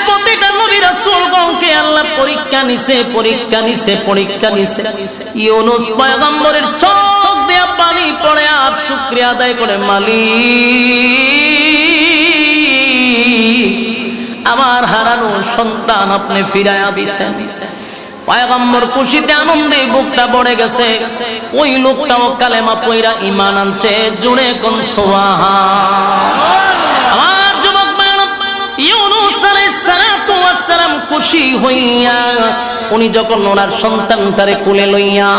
প্রতিটা নবী রাসূলগণকে আল্লাহ পরীক্ষা নিছে। ইউনূস পয়গম্বরের চোখ দিয়ে পানি পড়ে আর শুকরিয়া আদায় করে, মালিক আমার হারানো সন্তান আপনি ফিরাইয়া দিছেন। পয়গম্বর খুশিতে আনন্দে বুকটা ভরে গেছে। ওই লোকটাও কালেমা পয়রা ঈমান আনছে। জুড়ে কোন সুবহান। আমার যুবক ভাইরা, ইউনূস আলাইহিস সালাতু ওয়াস সালাম খুশি হইয়া উনি যখন ওনার সন্তানটারে কোলে লইয়া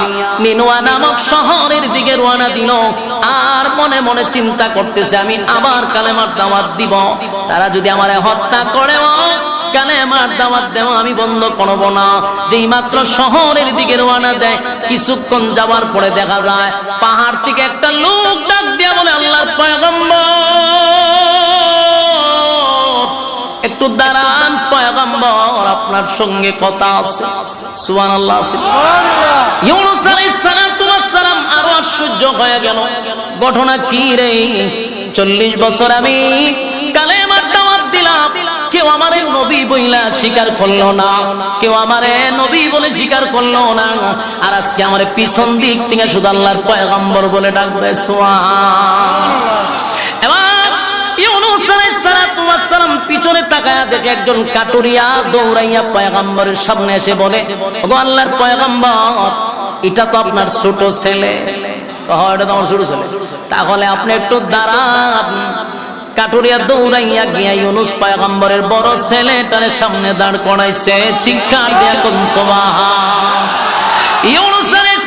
নিনওয়া নামক শহরের দিকে রওনা দিল, আর মনে মনে চিন্তা করতেছে, আমি আবার কালেমার দাওয়াত দিব। তারা যদি আমারে হত্যা করে, কালেমার দাওয়াত দেওয়া আমি বন্ধ করব না। যেই মাত্র শহরের দিকে রওনা দেয়, কিছুক্ষণ যাওয়ার পরে দেখা যায় পাহাড় থেকে একটা লোক ডাক দিয়া বলে, আল্লাহর পয়গম্বর একটু দাঁড়ান, পয়গম্বর আপনার সঙ্গে কথা আছে। সুবহানাল্লাহ। ইউনূস আলাইহিস সালাম আরো আশ্চর্য হয়ে গেল, ঘটনা কি রে? 40 বছর আমি কালেমার দাওয়াত দিলাম, কেউ আমারে নবী বইলা স্বীকার করলো না, কেউ আমারে নবী বলে স্বীকার করলো না, আর আজকে আমারে পিছন দিক থেকে শুধু আল্লাহর পয়গম্বর বলে ডাকবে। সুবহানাল্লাহ। এবার ইউনূস আলাইহিস সালাম পিছনে তাকায়া দেখে একজন কাটুরিয়া দৌড়াইয়া পয়গম্বরের সামনে এসে বলে, ওগো আল্লাহর পয়গম্বর, এটা তো আপনার ছোট ছেলে। এটা তো আমার ছোট ছেলে, তাহলে আপনি একটু দাঁড়ান। কাটুরিয়া দৌড়াইয়া গিয়া ইউনূস পয়গম্বরের বড় ছেলেটারে সামনে দাঁড় করাইছে। চিৎকার দিয়া কোন সুবহান। ইউনূস আলাইহিস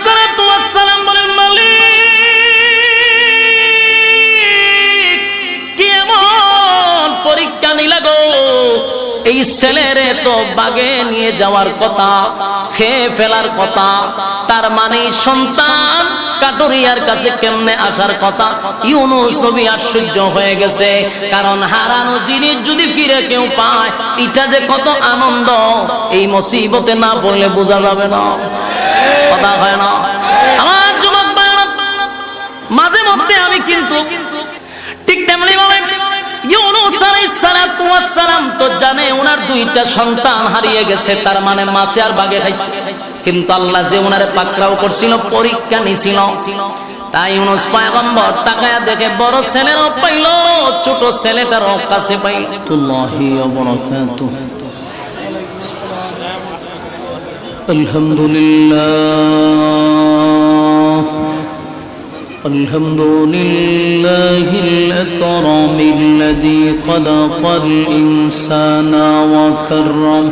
সালাম বলেন, মালিক কি এমন পরীক্ষা নিলা গো? এই ছেলেরে তো বাগে নিয়ে যাওয়ার কথা, খেয়ে ফেলার কথা, তার মানে সন্তান কাটুরিয়ার কাছে কেমনে আসার কথা। ইউনূস নবী আশ্চর্য হয়ে গেছে, কারণ হারানো জিনিস যদি ফিরে কেউ পায়, এটা যে কত আনন্দ, এই মুসিবতে না পড়লে বোঝা যাবে না। কথা হয় না? আমার যুবক ভাইরা, মাঝে মধ্যে আমি কিন্তু ঠিক তেমনি ভাবে ইউনূস আলাইহিস সালাম তো জানে ওনার 2টা সন্তান হারিয়ে গেছে, তার মানে মাছে আর বাগে খাইছে, কিন্তু আল্লাহ যে ওনারে পাকড়াও করছিল, পরীক্ষা নিছিল। তাই ইউনূস পয়গম্বর তাকায়া দেখে বড় ছেলেরও পাইল, ছোট ছেলেটারও কাছে পাইল। আল্লাহি ওয়া বারাকাতুহু। আলহামদুলিল্লাহ, আলহামদুলিল্লাহিল আকরামিল্লাযী খালাকাল ইনসানা ওয়া কাররাম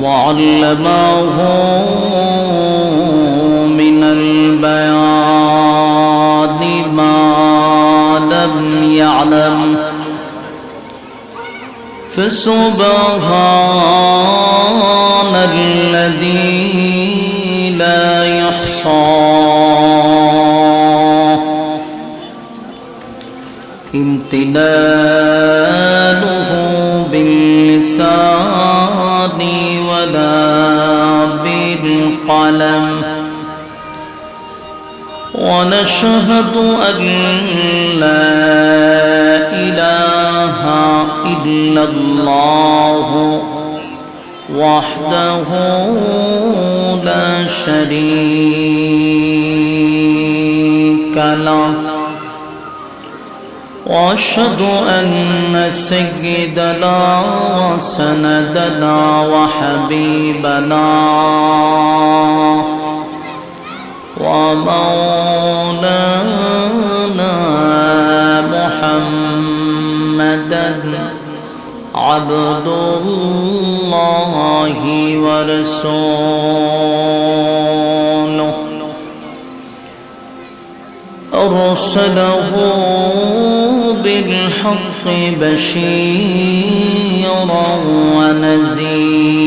وعلمه من البيان ما لم يعلم فسبحان الذي لا يحصى امتنانه باللسان ولا بالقلم ونشهد أن لا إله إلا الله وحده لا شريك له وأشهد أن سيدنا وسندنا وحبيبنا ومولانا محمدا عبد الله ورسوله أرسله بالحق بشيرا ونذيرا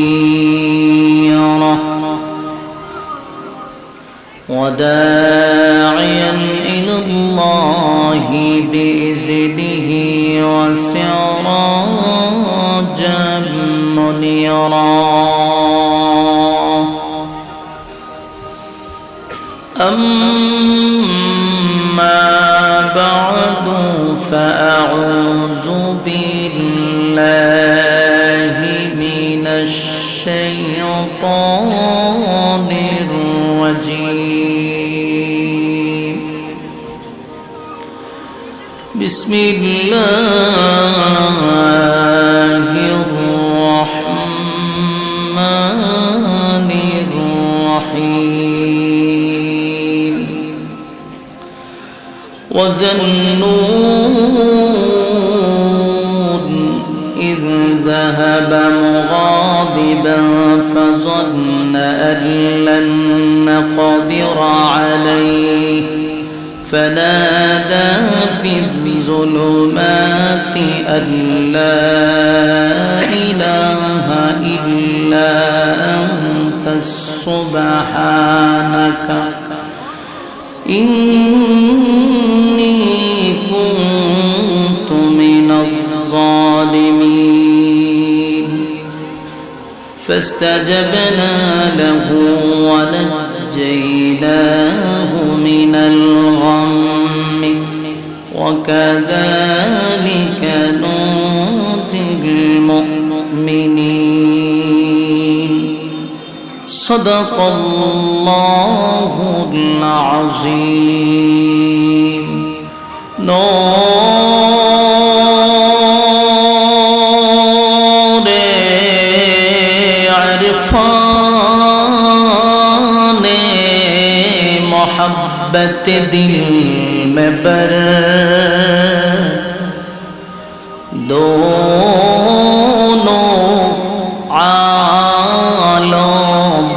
وداعيا إلى الله بإذنه وسراجا منيرا أما بعد فأعوذ বিসমিল্লাহির রহমানির রহিম وَظَنُّونَ إِذْ ذَهَبَ مُغَاضِبًا فَظَنَّ أَن لَّن نَّقْدِرَ عَلَيْهِ فَنَادَىٰ فِي الظُّلُمَاتِ أَن لَّا إِلَٰهَ إِلَّا أَنتَ سُبْحَانَكَ إِنِّي كُنتُ مِنَ الظَّالِمِينَ فاستجبنا له ونجيناه من الغم وكذلك ننجي المؤمنين صدق الله العظيم मोहब्बत दिल में बर दोनों आलम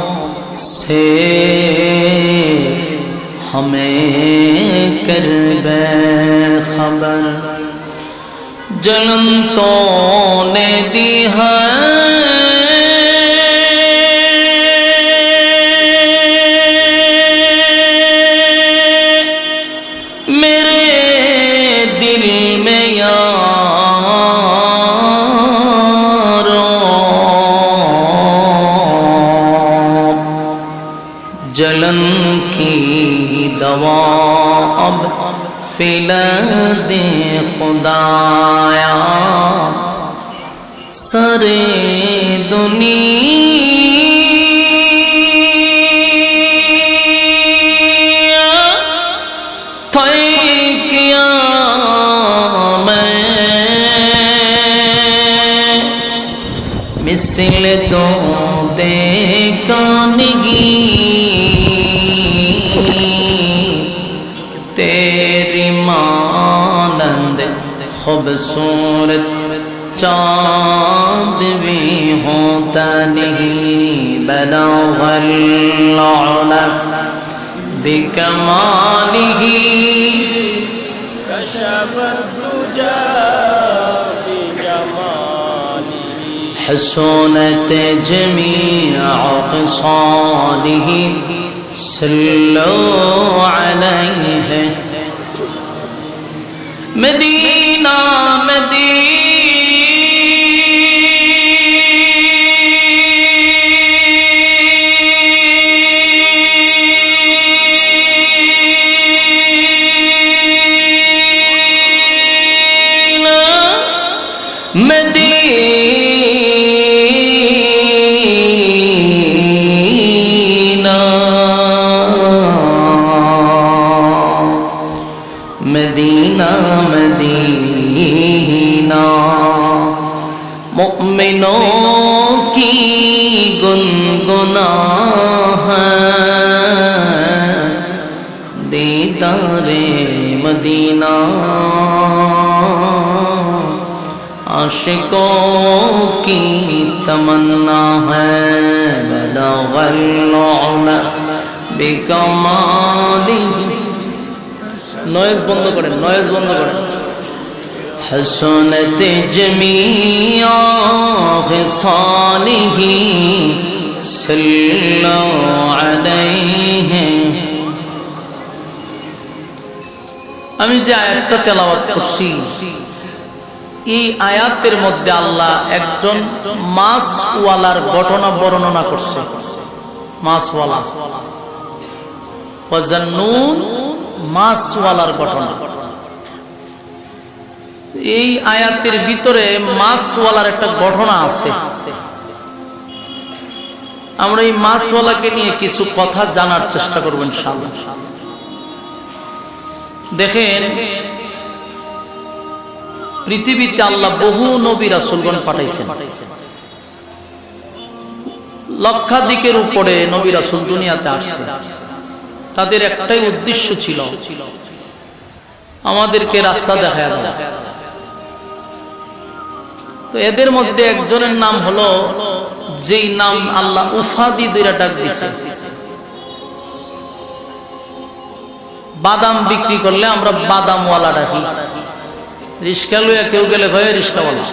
से हमें कर बेखबर जन्म तो ने दी है जलन की दवा अब पिला दे खुदाया सारे दुनिया तय किया मैं मिसल तो देखनगी तेरी मानंद खूबसूरत चाँद भी होता नहीं बलग़ल उला बिकमालिही कशफ़त दुजा बिजमालिही हसूनत जमीअ ख़िसालिही सल्लो अलैहि मदीना मदीना मदीना मुमिनों की गुनगुना है दीदारे मदीना आशिकों की तमन्ना है बलग़ल उला बिकमालिही नॉइज बंद करें नॉइज बंद करें हसनत जमीआ ख़िसालिही सल्लल्लाहु अलैहि আমি যে আয়াতটা তেলাওয়াত করছি এই আয়াতের মধ্যে আল্লাহ একজন মাছওয়ালার ঘটনা বর্ণনা করছে মাছওয়ালা ওয়াজান্নুন মাছওয়ালার ঘটনা এই আয়াতের ভিতরে মাছওয়ালার একটা ঘটনা আছে আমরা এই মাছওয়ালাকে নিয়ে কিছু কথা জানার চেষ্টা করব ইনশাআল্লাহ দেখেন পৃথিবীতে আল্লাহ বহু নবী রাসূলগণ পাঠাইছেন, লক্ষাধিকের উপরে নবী রাসূল দুনিয়াতে আসছে। তাদের একটাই উদ্দেশ্য ছিল, আমাদেরকে রাস্তা দেখায় দেওয়া। তো এদের মধ্যে একজনের নাম হলো, যেই নাম আল্লাহ উফাদি দুইটা ডাক দিছে। বাদাম বিক্রি করলে আমরা বাদামওয়ালা ডাকি, রিস্কা লইয়া কেউ গেলে কয় রিস্কাওয়ালা,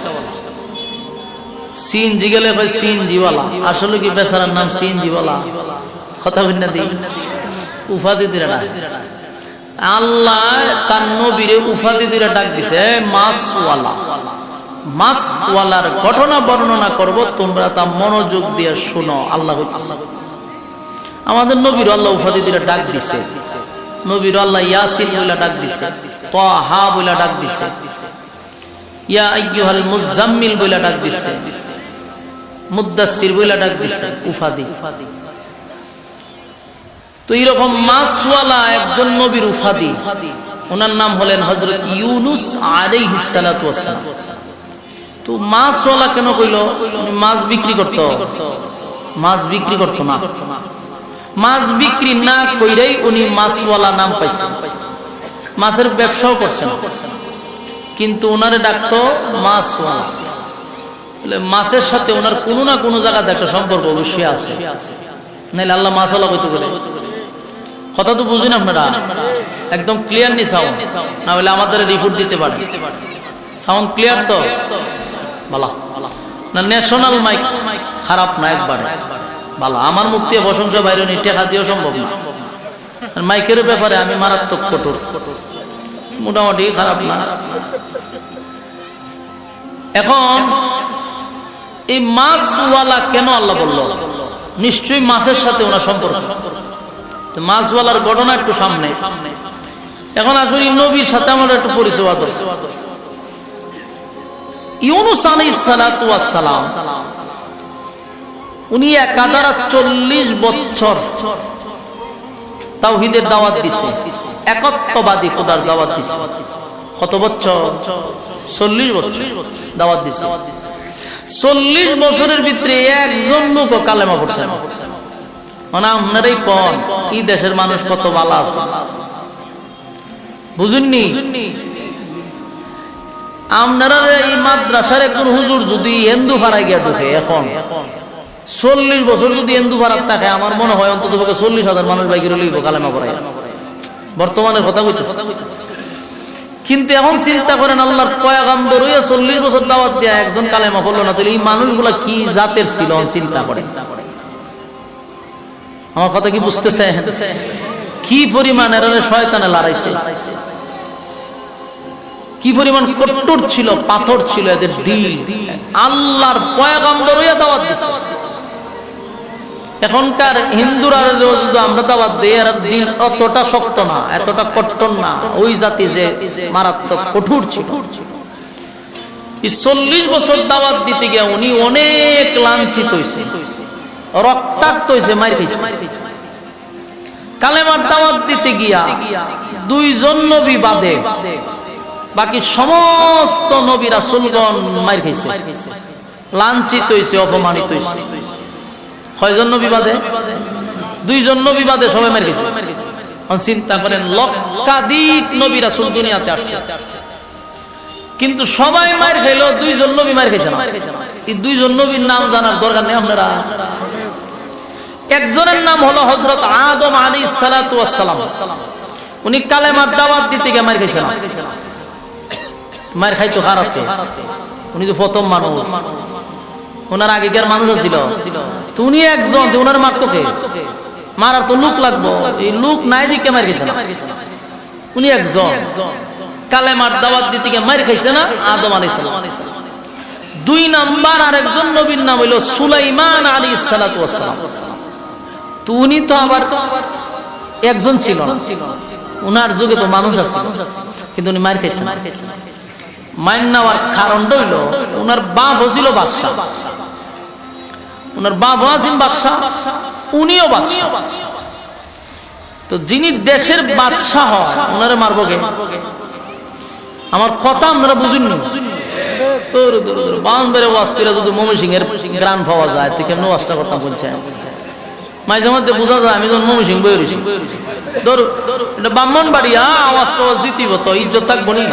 সিএনজি গেলে কয় সিএনজিওয়ালা। আসলে কি বেচারার নাম সিএনজিওয়ালা? কথা বলি না, দিই উফাদি দুইটা ডাক। আল্লাহ তার নবীরে উফাদি দুইটা ডাক দিছে, মাছওয়ালা। মাছওয়ালার ঘটনা বর্ণনা করব, তোমরা তা মনোযোগ দিয়ে শুনো। আল্লাহ আমাদের নবীর আল্লাহ উফাদি দুইটা ডাক দিছে। নবীর আল্লাহ ইয়াসিন বলে ডাক দিছে, তাহা বলে ডাক দিছে, ইয়া আইয়ুহাল মুজাম্মিল বলে ডাক দিছে, মুদ্দাসসির বলে ডাক দিছে, উফাদি। তো এরকম মাছওয়ালা একজন নবীর উফাদি, ওনার নাম হলেন হযরত ইউনূস আলাইহিস সালাতু ওয়াস সালাম। তো মাছওয়ালা কেন কইলো? উনি মাছ বিক্রি করতো, মাছ বিক্রি করতো না। মাছ বিক্রি না কইরাই উনি মাছওয়ালা নাম পাইছেন। মাছের ব্যবসাও করছেন, কিন্তু ওনারে ডাকতো মাছওয়ালা। মাছের সাথে ওনার কোনো না কোনো জায়গাতে একটা সম্পর্ক অবশ্যই আছে, নাইলে আল্লাহ মাছওয়ালা কইতে বলে। কথা তো বুঝেন আপনারা? একদম ক্লিয়ার নি সাউন্ড, না হলে আমাদের রিপোর্ট দিতে পারে। সাউন্ড ক্লিয়ার তো? বালা না, ন্যাশনাল মাইক খারাপ না একবারে বালা। আমার মুখ দিয়ে প্রশংসা বাইরে নি, টেকা দিয়েও সম্ভব না। মাইকের ব্যাপারে আমি মারাত্মক কঠোর, মোটামুটি খারাপ না। এখন এই মাছওয়ালা কেন আল্লাহ বলল? নিশ্চয়ই মাছের সাথে ওনার সম্পর্ক। মাছওয়ালার ঘটনা একটু সামনে। এখন আসলে নবীর সাথে আমাদের একটু পরিচয় দরকার। ইউনূস আলাইহিস সালাতু ওয়াস সালাম, উনি ১৪০ বছর তাওহীদের দাওয়াত দিছে, একত্ববাদী খোদার দাওয়াত দিছে। কত বছর? ৪০ বছর দাওয়াত দিছে। ৪০ বছরের ভিতরে একজন লোক কালেমা পড়ছে না। মানে আপনারাই কোন এই দেশের মানুষ কত ভালো আছে বুঝুননি? আপনারা এই মাদ্রাসার একজন হুজুর যদি হিন্দু ভাড়ায় গিয়ে ঢুকে, এখন ৪০ বছর যদি হিন্দু ভাড়ার থাকে, আমার মনে হয় অন্তত ৪০,০০০ মানুষ বাইকে লইব কালেমা পড়ায়, বর্তমানের কথা কইতেছে। কিন্তু এখন চিন্তা করেন, আল্লাহর পয়গম্বর হইয়া ৪০ বছর দাওয়াত দিয়া একজন কালেমা পড়লো না, তাহলে এই মানুষগুলা কি জাতের ছিল চিন্তা করেন। আমার কথা কি বুঝতেছে? কি পরিমাণ এরা শয়তানে লড়াইছে, কি পরিমাণ কট্টর ছিল, পাথর ছিল এদের দিল। আল্লাহর পয়গম্বর হইয়া দাওয়াত দিছে। এখনকার হিন্দুরা যদি আমরা দাওয়াত দিই, এর দিল অতটা শক্ত না, এতটা কট্টর না, ওই জাতি যে মারাত্মক কঠোর ছিল। ৪০ বছর দাওয়াত দিতে গিয়ে উনি অনেক লাঞ্ছিত হয়েছে, রক্তাক্ত হয়েছে, মার খেয়েছে। কালেমার দাওয়াত দিতে গিয়া ২জন নবী বাদে বাকি সমস্ত নবী রাসূলগণ মার খেয়েছে, লাঞ্ছিত হয়েছে, অপমানিত হয়েছে। কয়জন নবী বাদে? ২জন নবী বাদে সবাই মার খেয়েছে। চিন্তা করেন, লক্ষাধিক নবী রাসূল দুনিয়াতে আসছে, কিন্তু সবাই মার খাইলো, ২জন নবী মার খাইছে না। এই ২জন নবীর নাম জানার দরকার নেই আপনারা। একজনের নাম হলো হযরত আদম আলাইহিস সালাতু ওয়াস সালাম। উনি কালেমার দাওয়াত দিতে গিয়ে মার খাইছে না। মার খাইতো খারাপে, উনি তো প্রথম মানুষ, ওনার আগেকার মানুষও ছিল। তো উনি একজন, ওনার মারতো কে? মারার তো লোক লাগবো, এই লোক নাই দিকে মার খাইছে না। উনি একজন কালেমার দাওয়াত দিতে গিয়ে মার খাইছে না, আদম আলাইহিস সালাম। ২ নাম্বার আরেকজন নবীর নাম হইল সুলাইমান আলাইহিস সালাতু ওয়াস সালাম। তো উনি তো আবার একজন ছিল না, উনার যুগে তো মানুষ আছে, কিন্তু উনি মার খাইছে না। মার নেওয়ার কারণটা হইল, উনার বাপ ছিল বাদশা, উনার বাপ আছেন বাদশা, উনিও বাদশা। তো যিনি দেশের বাদশা হয়, উনারে মারবো কে? আমার কথা আপনারা বুঝুননি। বাউন্ডারি ওয়াজ করে যদি ময়মনসিংহ এর গ্রান পাওয়া যায় তো কেমন ওয়াজটা করতাম বলছে। মাঝে মধ্যে বোঝা যায় আমি যখন ময়মনসিংহ বই রয়েছি, ধর এটা ব্রাহ্মণবাড়িয়া আওয়াজ টাওয়াজ দিতেই তো ইজ্জত থাকবো নি।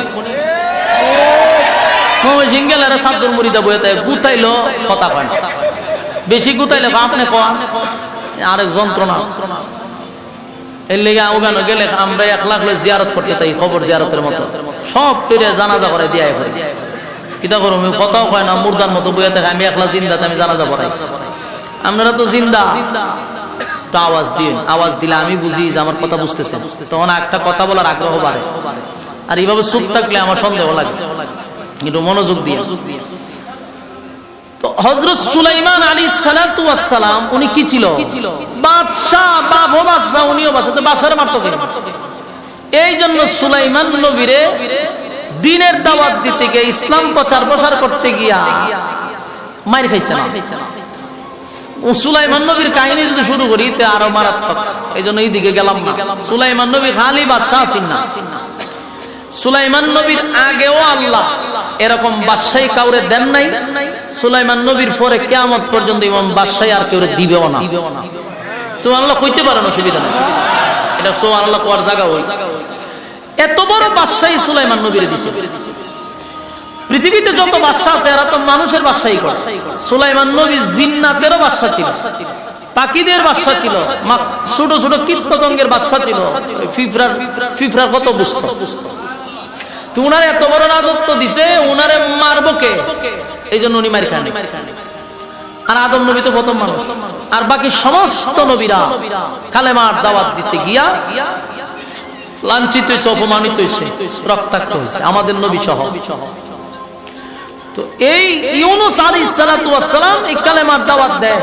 ময়মনসিংহ গেলে এরা সাদ্দুর মুড়িদা বইতে গুতাইলো কথা কয় না, বেশি গুতাইলে আপনি কন আরেক যন্ত্রণা। এর লেগে ওখানে গেলে আমরা 1 লাখ জিয়ারত করতে তাই খবর জিয়ারতের মতো সব পেরে জানাজা করে দিয়ে কিতা করো কথাও কয় না, মুর্দার মতো বইয়া থাকে। আমি একলা জিন্দাতে আমি জানাজা পড়াই, আপনারা তো জিন্দা। তো আওয়াজ দিন, আওয়াজ দিলে আমি বুঝি যে আমার কথা বুঝতেছেন, তখন একটা কথা বলার আগ্রহ বাড়ে। আর এইভাবে চুপ থাকলে আমার সন্দেহ লাগে, একটু মনোযোগ দিয়ে। তো হযরত সুলাইমান আলাইহিস সালাতু ওয়াস সালাম উনি কি ছিল? বাদশা, বাবু বাদশা, উনিও বাদশা, তো বাদশার মারতেছেন। এই জন্য সুলাইমান নবীরে দ্বীনের দাওয়াত দিতে গিয়ে, ইসলাম প্রচার করতে গিয়া মাইর খাইছে না। সুলাইমান নবীর কাহিনী যদি শুরু করি তে আরো মারাত্মক, এই জন্য এইদিকে গেলাম না। সুলাইমান নবী খালি বাদশা আছেন না, সুলাইমান নবীর আগেও আল্লাহ এরকম বাদশাহী কাউরে দেন নাই। সুলাইমান নবীর পরে কিয়ামত পর্যন্ত এমন বাদশাহী আর কেউ দিবেও না। সুবহানাল্লাহ কইতে পারেন, অসুবিধা নেই, এটা সুবহানাল্লাহ কোয়ার জায়গা। ওই এত বড় বাদশাহী সুলাইমান নবীর দিছে। পৃথিবীতে যত বাদশা আছে এরা তো মানুষের বাদশাহী করে। সুলাইমান নবী জিন্নাতেরও বাদশা ছিল, পাখিদের বাদশা ছিল, ছোট ছোট কীটপতঙ্গের বাদশা ছিল, ফিফরার কত বুঝতো। তো উনারে এত বড় রাজত্ব দিছে, উনারে মারবো কে? এই জন্য উনি মার খান। আর আদম নবী তো প্রথম মানুষ, আর বাকি সমস্ত নবীরা কালেমার দাওয়াত দিতে গিয়া লাঞ্ছিত হয়েছে, অপমানিত হয়েছে, রক্তাক্ত হয়েছে, আমাদের নবী সহ। তো এই ইউনূস আলাইহিস সালাতু ওয়াস সালাম এই কালেমার দাওয়াত দেয়,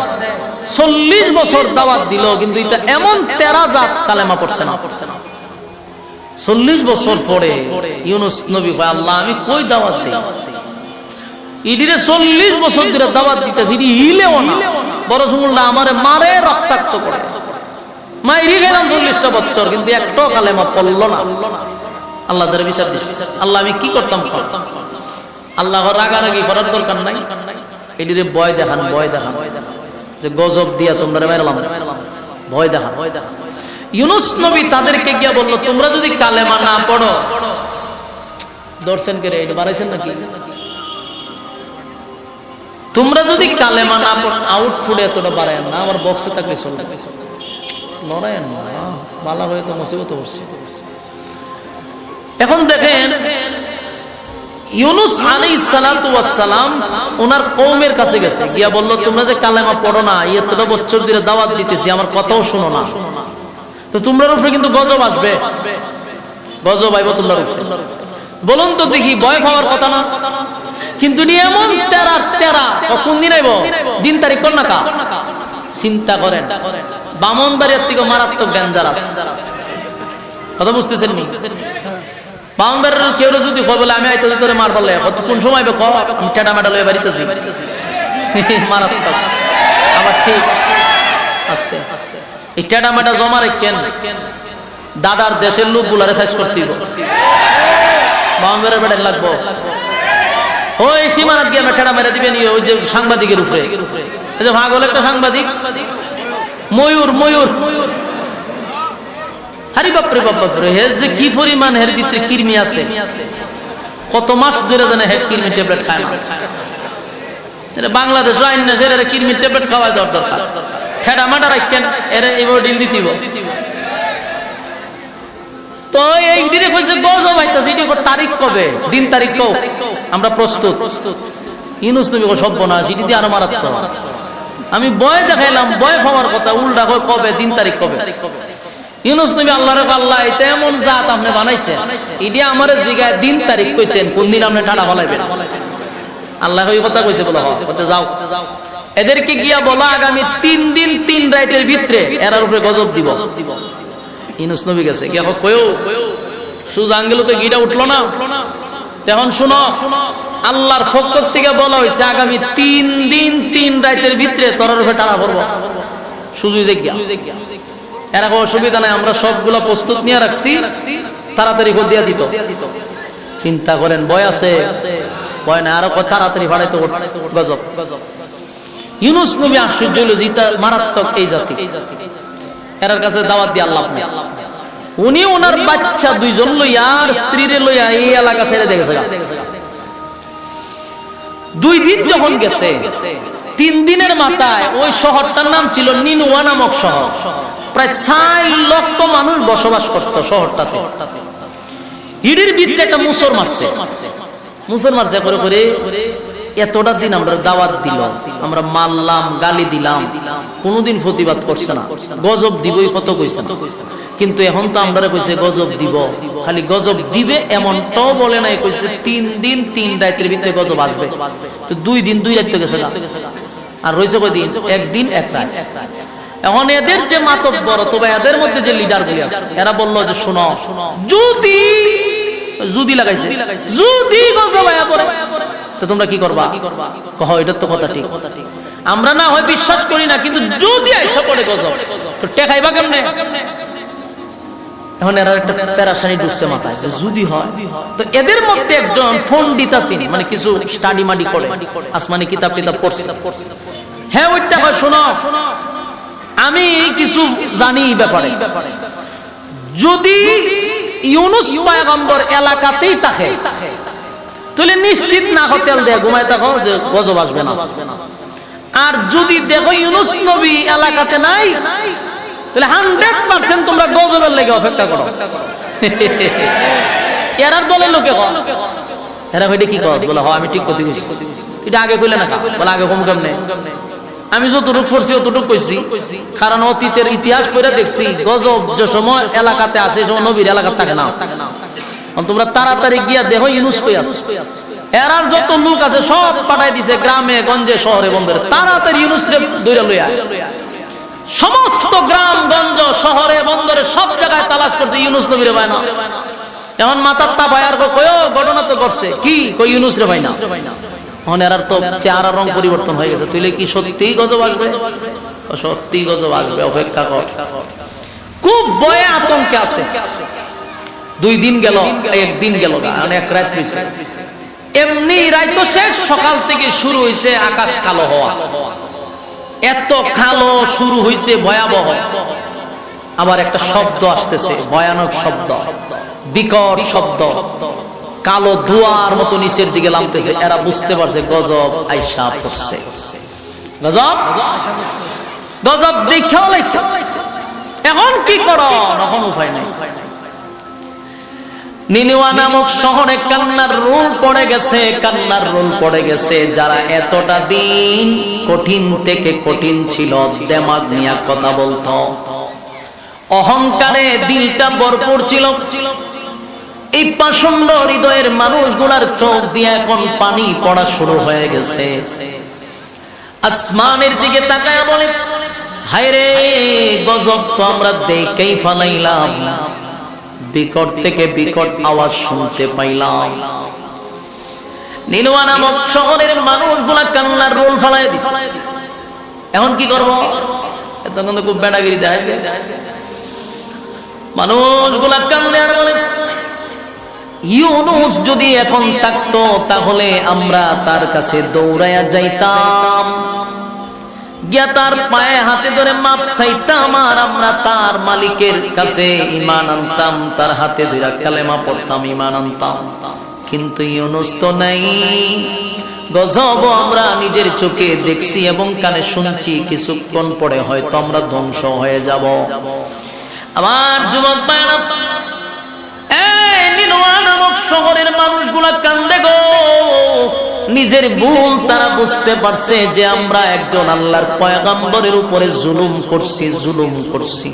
40 বছর দাওয়াত দিল, কিন্তু এটা এমন 13 জাত কালেমা পড়ছে না। 40 বছর পরে ইউনূস নবী কয়, আল্লাহ আমি কই দাওয়াত দেই? ইদিরে 40 বছর ধরে দাওয়াত দিতেছি, ইদি হিলেও না, বড় সুমুল্লাহ আমারে মারে, রক্তাক্ত করে, মাইরি গেলাম 40টা বছর, কিন্তু একটাও কালেমা পড়লো না। আল্লাহ তাআলা বিচার দিছে। আল্লাহ আমি কি করতাম? আল্লাহ রাগারাগি করার দরকার নাই, এদিকে ভয় দেখান, ভয় দেখান যে গজব দিয়া তোমরা মারলাম, ভয় দেখান। ইউনূস নবী তাদেরকে গিয়া বলল, তোমরা যদি কালেমা না পড়ো, দর্শন করে এটা বাড়াইছেন নাকি? তোমরা যদি কালেমা না পড়ো, আউটপুট এতটা বাড়ায় না, আমার বক্সে থাকলে চলবে, লড়াইয়েন না, ভালো হয়ে তো মুসিবত হচ্ছে। এখন দেখেন ইউনূস আলাইহিস সালাতু ওয়াস সালাম ওনার কওমের কাছে গেছে, গিয়া বলল, তোমরা যে কালেমা পড়ো না, এতটা বছর ধরে দাওয়াত দিতেছি, আমার কথাও শুনো না, তো তোমরা উপরে কিন্তু গজব আসবে, গজব আইব তোমরা উপরে। বলুন তো দেখি, ভয় পাওয়ার কথা না? কিন্তু এমন তেরা কখন দিন আইব? দিন তারিখ কোন না কা? চিন্তা করেন, বামনবাড়িয়ার থেকে মারাত্মক ডেঞ্জারাস কথা বুঝতেছেন নি? বামনবাড়িয়ার কেউ যদি বলে আমি আইতে তোরে মার বললে কোন সময় আমি টেটা মেটা লয়ে বাড়িতেছি, মারাত্মক। আবার ঠিক আস্তে এই টেটা মেটা জমা রেখেন, দাদার দেশের লোক গুলারে সাইজ করতে বামনবাড়িয়ার বেড়ে লাগবো। ওই সীমানাত গিয়ে টেটা মেরে দিবেন ওই যে সাংবাদিকের উপরে, এই যে ভাগল একটা সাংবাদিক ময়ূর হারি বাপরে বাপরে, হের যে কি পরিমাণ হের ভিতরে কৃমি আছে, কত মাস ধরে জানে হেড কৃমি ট্যাবলেট খায় না। বাংলাদেশ আইন না সেটা কৃমি ট্যাবলেট খাওয়া দেওয়ার দরকার। ঠেডা মাটা রাখেন, এর এইভাবে ডিল দিতেইব। তো এই দিনে কইছে গজব আইতাছে, এটি তারিখ কবে? দিন তারিখ কও, আমরা প্রস্তুত। ইউনূস নবী সর্বনাশ, এটি দিয়ে আরো মারাত্মক। আমি ভয় দেখাইলাম, ভয় পাওয়ার কথা, উল্টা কবে? দিন তারিখ কবে? ইউনূস নবী আল্লাহর আল্লাহ, এটা এমন জাত আপনি বানাইছেন, এটি আমার জিগায় দিন তারিখ কইতেন, কোন দিন আপনি ঠাডা ফলাইবেন? আল্লাহ ওই কথা কইছে, বলো বলতে যাও, এদেরকে গিয়া বলা আগামী 3 দিন 3 রাতের ভিতরে এরার উপরে গজব দিব। ইউনূস নবী গেছে গিয়া কয়ও সুজা আঙ্গেল তো গিটা উঠলো না। এখন শুনো, আল্লাহর পক্ষ থেকে বলা হয়েছে আগামী 3 দিন 3 রাতের ভিতরে তোর উপরে টানা পড়বো। সুজুই যে গিয়া এরা কোনো অসুবিধা নাই, আমরা সবগুলো প্রস্তুত নিয়ে রাখছি, তাড়াতাড়ি দিয়া দিত। চিন্তা করেন, ভয় আছে? ভয় না, আরো তাড়াতাড়ি ফাড়াইতে গজব। ইউনুস নবী আশ্চর্য হলো যে এটা মারাত্মক এই জাতি, এর কাছে দাওয়াত দিয়ে আল্লাহ নেই। উনি ওনার বাচ্চা দুইজন লইয়া আর স্ত্রীরে লইয়া এই এলাকা ছেড়ে দেখেছে। 2 দিন যখন গেছে, 3 দিনের মাথায় ওই শহরটার নাম ছিল নিনুয়া নামক শহর। প্রায় 4 লক্ষ মানুষ বসবাস করত শহরটাতে। ইডির ভিতরে একটা মুসর মারছে করে করে এতটা দিন আমরা দাওয়াত দিল, আমরা মারলাম, গালি দিলাম, কোনদিন প্রতিবাদ করছে না। গজব দিবই কত কইছে না, কিন্তু এখন তো আমরা কইছে গজব দিব, খালি গজব দিবে এমনটাও বলে নাই, কইছে 3 দিন 3 রাতের ভিতরে গজব আসবে। তো 2 দিন 2 রাত তো গেছে না, আর রয়েছে কয়দিন? 1 দিন 1 রাত। এখন এদের যে মাতব্বর অথবা এদের মধ্যে যে লিডার গুলি আছে, এরা বললো যে শোনো, যদি লাগাইছে যদি গজব আয়া পড়ে তো তোমরা কি করবা? কহ এটা তো কথা ঠিক, আমরা না হয় বিশ্বাস করি না, কিন্তু যদি আইসা পড়ে গজব তো টেকাইবা কেমনে? এখন এরা একটা প্যারাশানি ঢুকছে মাথায়, যদি হয়। তো এদের মধ্যে একজন পণ্ডিত আছেন, মানে কিছু স্টাডি মাডি করে, আসমানি কিতাব পড়ছে। হ্যাঁ, ওইটা হয়, শোনো আমি কিছু জানি ব্যাপারে, যদি ইউনুস পয়গম্বর এলাকাতেই থাকে তাহলে নিশ্চিত না হোটেল দিয়ে ঘুমায় থাকো যে গজব আসবে না। আর যদি দেখো ইউনুস নবী এলাকাতে নাই, তাহলে 100% তোমরা গজবের লেগে অপেক্ষা করো। এরার দলের লোকে কয়, এরা ভাইটা কি কস? বলে আমি ঠিক কথা কইছি। এটা আগে কইলে না, বলে আগে কম কেমনে? আমি যতটুকু পড়ছি অতটুকু কইছি, কারণ অতীতের ইতিহাস পড়ে দেখছি গজব যে সময় এলাকাতে আসে, সেই সময় নবীর এলাকা থাকে না। তোমরা তাড়াতাড়ি গিয়া দেখো ইউনুস কই আছে। এরার যত লোক আছে সব পাঠাই দিছে গ্রামে গঞ্জে শহরে বন্দরে, তাড়াতাড়ি ইউনুস রে দইরা লইয়া। সমস্ত গ্রাম গঞ্জ শহরে বন্দরে সব জায়গায় তালাশ করছে, ইউনুস নবীরে পায় না। এখন মাথার তা ভাইয়ার কয়ও ঘটনা তো করছে, কি কই ইউনুস রে পায় না। এখন এরার তো চেহারা রং পরিবর্তন হয়ে গেছে। তুইলে কি সত্যিই গজব আসবে? সত্যি গজব আসবে, অপেক্ষা কর। খুব ভয়ে আতঙ্কে আছে। 2 দিন গেল, 1 দিন গেল, 1 রাত হইছে। এমনি রাত তো শেষ, সকাল থেকে শুরু হইছে আকাশ কালো হওয়া। এত কালো শুরু হইছে ভয়াবহ। আবার একটা শব্দ আসতেছে, ভয়ানক শব্দ, বিকট শব্দ, কালো ধোঁয়ার মতো নিচের দিকে নামতেছে। এরা বুঝতে পারছে গজব আইসা পড়ছে। গজব দেখাও লাইছে। এখন কি করো? এখন উপায় নাই। নিনুয়া নামক শহরে কান্নার রোল পড়ে গেছে, কান্নার রোল পড়ে গেছে। যারা এতটা দিন কঠিন থেকে কঠিন ছিল, দেমাগ নিয়ে কথা বলতো, অহংকারে দিলটা ভরপুর ছিল, এই পাষণ্ড হৃদয়ের মানুষগুলার চোখ দিয়ে এখন পানি পড়া শুরু হয়ে গেছে। আসমানের দিকে তাকায় বলে, হায় রে, গজব তো আমরা দেখেই ফালাইলাম, বিকট থেকে বিকট আওয়াজ শুনতে পাইলাম। নিনুয়া নামক শহরের মানুষগুলা কান্নার রোল ফালাই দিছে। এখন কি করবো? তখন তো খুব বেড়াগিরি দেখাচ্ছে। মানুষগুলা কান্দে আর বলে, ইউনুস যদি এখন থাকতো তাহলে আমরা তার কাছে দৌড়াইয়া যাইতাম, গিয়া তার পায়ে হাতে ধরে মাপ চাইতাম, আর আমরা তার মালিকের কাছে ঈমান আনতাম, তার হাতে ধরে কালেমা পড়তাম, ঈমান আনতাম। কিন্তু ইউনুস তো নাই। গজব আমরা নিজের চোখে দেখছি এবং কানে শুনছি, কিছুক্ষণ পরে হয়তো আমরা ধ্বংস হয়ে যাব। আমার যুবক ভাইরা, এই নিনুয়া নামক শহরের মানুষগুলা কান্দে গো। নিজের ভুল তারা বুঝতে পারছে যে আমরা একজন আল্লাহর পয়গম্বরের উপরে জুলুম করছি।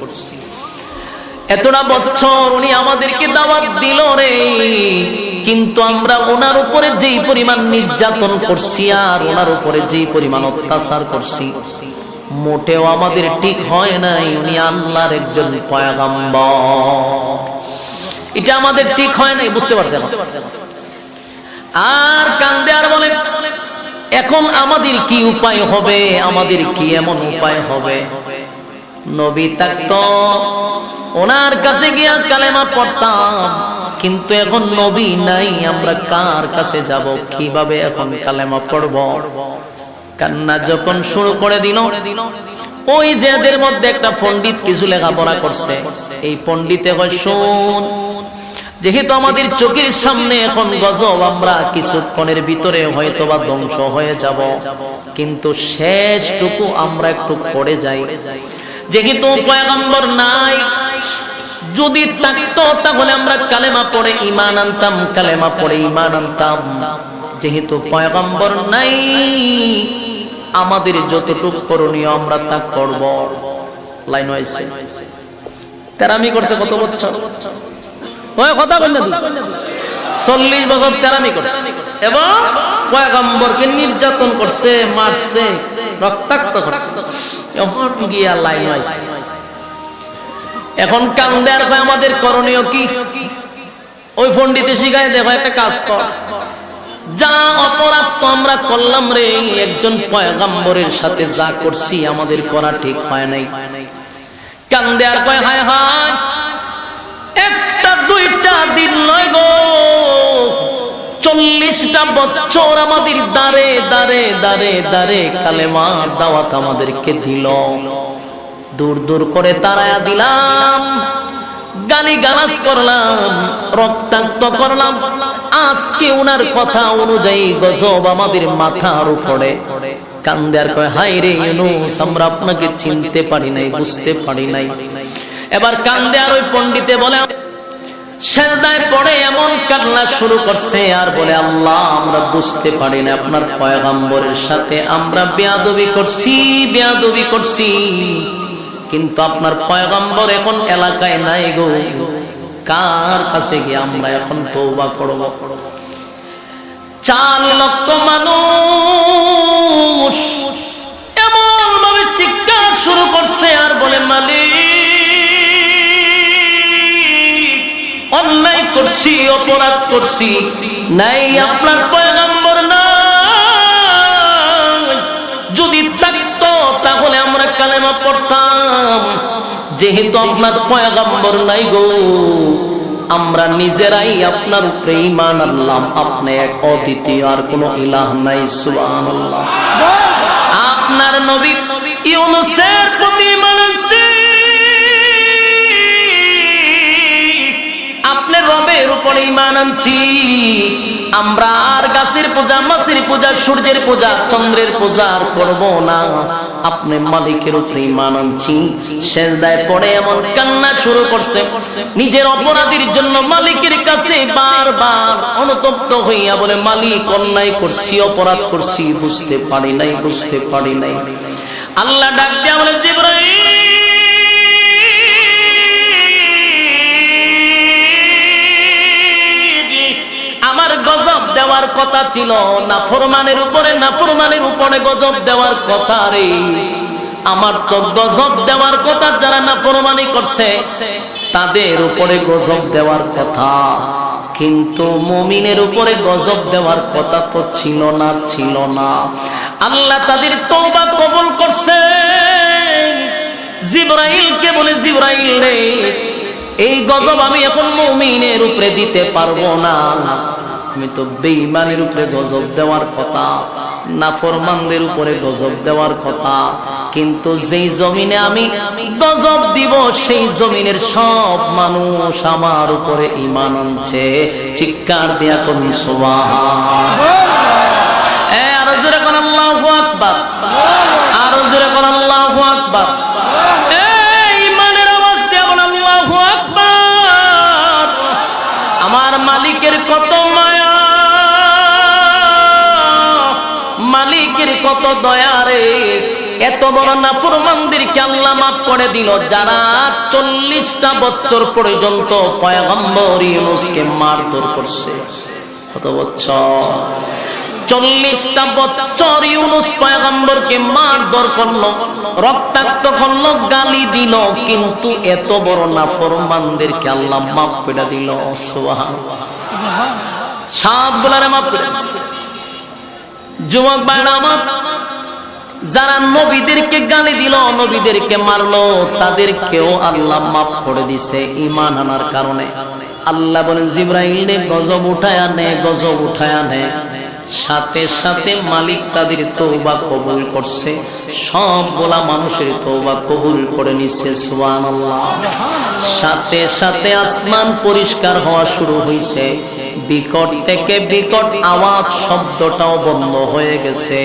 এতটা বছর উনি আমাদেরকে দাওয়াত দিল রে, কিন্তু আমরা ওনার উপরে যেই পরিমাণ নির্যাতন করছি আর ওনার উপরে যেই পরিমাণ অত্যাচার করছি, মোটেও আমাদের ঠিক হয় নাই। উনি আল্লাহর একজন পয়গম্বর, এটা আমাদের ঠিক হয় নাই, বুঝতে পারছেন? আর কান্দে আর বলে, এখন আমাদের কি উপায় হবে? আমাদের কি এমন উপায় হবে? নবী থাকতো, ওনার কাছে গিয়ে কালেমা পড়তাম, কিন্তু এখন নবী নাই, আমরা কার কাছে যাব? কিভাবে এখন কালেমা পড়ব? কান্না যখন শুরু করে দিল, ওই যে এদের মধ্যে একটা পণ্ডিত কিছু লেখাপড়া করছে, এই পণ্ডিতে কয়, শোন, যেহেতু আমাদের চোখের সামনে এখন গজব, আমরা কিছুক্ষণের ভিতরে হয়তোবা ধ্বংস হয়ে যাব, কিন্তু শেষটুকু আমরা একটু পড়ে যাই। যেহেতু পয়গম্বর নাই, যদি থাকতো তাহলে আমরা কালেমা পড়ে ঈমান আনতাম, কালেমা পড়ে ঈমান আনতাম। যেহেতু পয়গম্বর নাই, আমাদের যতটুকু করণীয় আমরা তা করব। লাইন হয়েছে, তেরামি করছে কত বছর? ওই কথা বললেন 40 বছর তেরামি করছে এবং পয়গম্বরকে নির্যাতন করছে, মারছে, রক্তাক্ত করছে। এখন গিয়া লাইন হয়েছে, এখন কান্দে আর ভাই আমাদের করণীয় কি? ওই পণ্ডিতে শিখায়, দেখো একটা কাজ কর, যা অপরাধ তো আমরা করলাম রে, একজন পয়গম্বরের সাথে যা করছি আমাদের করা ঠিক হয় নাই। কান্দে আর কয়, হায় হায়, একটা দুইটা দিন নয় গো, 40টা বছর আমাদের দাঁড়ে দাঁড়ে দাঁড়ে দাঁড়ে কালেমার দাওয়াত আমাদেরকে দিল, দূর দূর করে তাড়ায়া দিলাম, গালি গালাজ করলাম, রক্তাক্ত করলাম। আজকে উনার কথা অনুযায়ী গজব আমাদের মাথার উপরে। কান্দে আর কয়, হায় রে ইউনূস, আমরা আপনাকে চিনতে পারি নাই, বুঝতে পারি নাই। এবার কান্দে আর ওই পণ্ডিতে বলে, সেজদায় পড়ে এমন কান্না শুরু করছে আর বলে, আল্লাহ, আমরা বুঝতে পারি না আপনার পয়গম্বরের সাথে আমরা বেয়াদবি করছি, বেয়াদবি করছি, কিন্তু আপনার পয়গম্বর এখন এলাকায় নাই গো, কার কাছে গিয়ে আমরা এখন তওবা করব? 4 লক্ষ মানুষ এমন ভাবে চিৎকার শুরু করছে আর বলে, মালিক, অন্যায় করছি, অপরাধ করছি, নাই আপনার পয়গম্বর নাই, যদি থাকতো তাহলে আমরা কালেমা পড়তাম। যেহেতু আপনার পয়গম্বর নাই গো, আমরা নিজেরাই আপনার উপরে ঈমান আনলাম, আপনি এক অদ্বিতীয়, আর কোনো ইলাহ নাই। সুবহানাল্লাহ। আপনার নবী ইউনূসের প্রতি ঈমান আনছি, আপনার রবের উপরে ঈমান আনছি, আমরা আর গাছের পূজা, মাছের পূজা, সূর্যের পূজা, চন্দ্রের পূজা আর করব না, আপনি মালিকের উপরে ঈমান আনছি। সেজদায় পড়ে এমন কান্না শুরু করছে, নিজের অপরাধের জন্য মালিকের কাছে বারবার অনুতপ্ত হইয়া বলে, মালিক, অন্যায় করছি, অপরাধ করছি, বুঝতে পারি নাই, বুঝতে পারি নাই। আল্লাহ ডাক দিয়া বলে, জিবরাইল, আমার গজব দেওয়ার কথা ছিল, নাফরমানের উপরে, নাফরমানের উপরে গজব দেওয়ার কথা রে। আমার তো গজব দেওয়ার কথা, যারা নাফরমানি করছে তাদের উপরে গজব দেওয়ার কথা, কিন্তু মুমিনের উপরে গজব দেওয়ার কথা তো ছিল না, ছিল না। আল্লাহ তাদের তওবা কবুল করছে। জিবরাইলকে বলে, জিবরাইল রে, এই গজব আমি এখন মুমিনের উপরে দিতে পারবো না, আমি তো বেঈমানের উপরে গজব দেওয়ার কথা, নাফরমানদের উপরে গজব দেওয়ার কথা, কিন্তু যেই জমিনে আমি গজব দিব সেই জমিনের সব মানুষ আমার উপরে ঈমান আনছে। চিৎকার দিয়া কোন সুবহানাল্লাহ। আরো জোরে কোন আল্লাহু আকবার, আরো জোরে কোন আল্লাহু আকবার। আমার মালিকের কত মায়া, মালিকের কত দয়া রে, এত বড় নাফরমানদেরকে আল্লাহ মাফ করে দিল, যারা 40টা বছর পর্যন্ত পয়গম্বর ইউনূসকে মারধর করছে। কত বছর? 40টা বছর ইউনূস পয়গম্বরকে মারধর করলো, রক্তাক্ত করলো, গালি দিল, কিন্তু এত বড় নাফরমানদেরকে আল্লাহ মাফ করে দিল। সুবহানাল্লাহ। সবগুলারে মাফ করে দিয়েছে। যুবক ভাইরা আমার, যারা নবীদেরকে গালি দিল, নবীদেরকে মারলো, তাদেরকেও আল্লাহ মাফ করে দিছে ঈমান আনার কারণে। আল্লাহ বলেন জিবরাইল নে গজব উঠায় আনে, গজব উঠায় আনে। সাথে সাথে মালিক তাদের তওবা কবুল করছে, সবগুলা মানুষের তওবা কবুল করে নিচ্ছে। সুবহানাল্লাহ। সাথে সাথে আসমান পরিষ্কার হওয়া শুরু হয়েছে, বিকট থেকে বিকট আওয়াজ শব্দটাও বন্ধ হয়ে গেছে।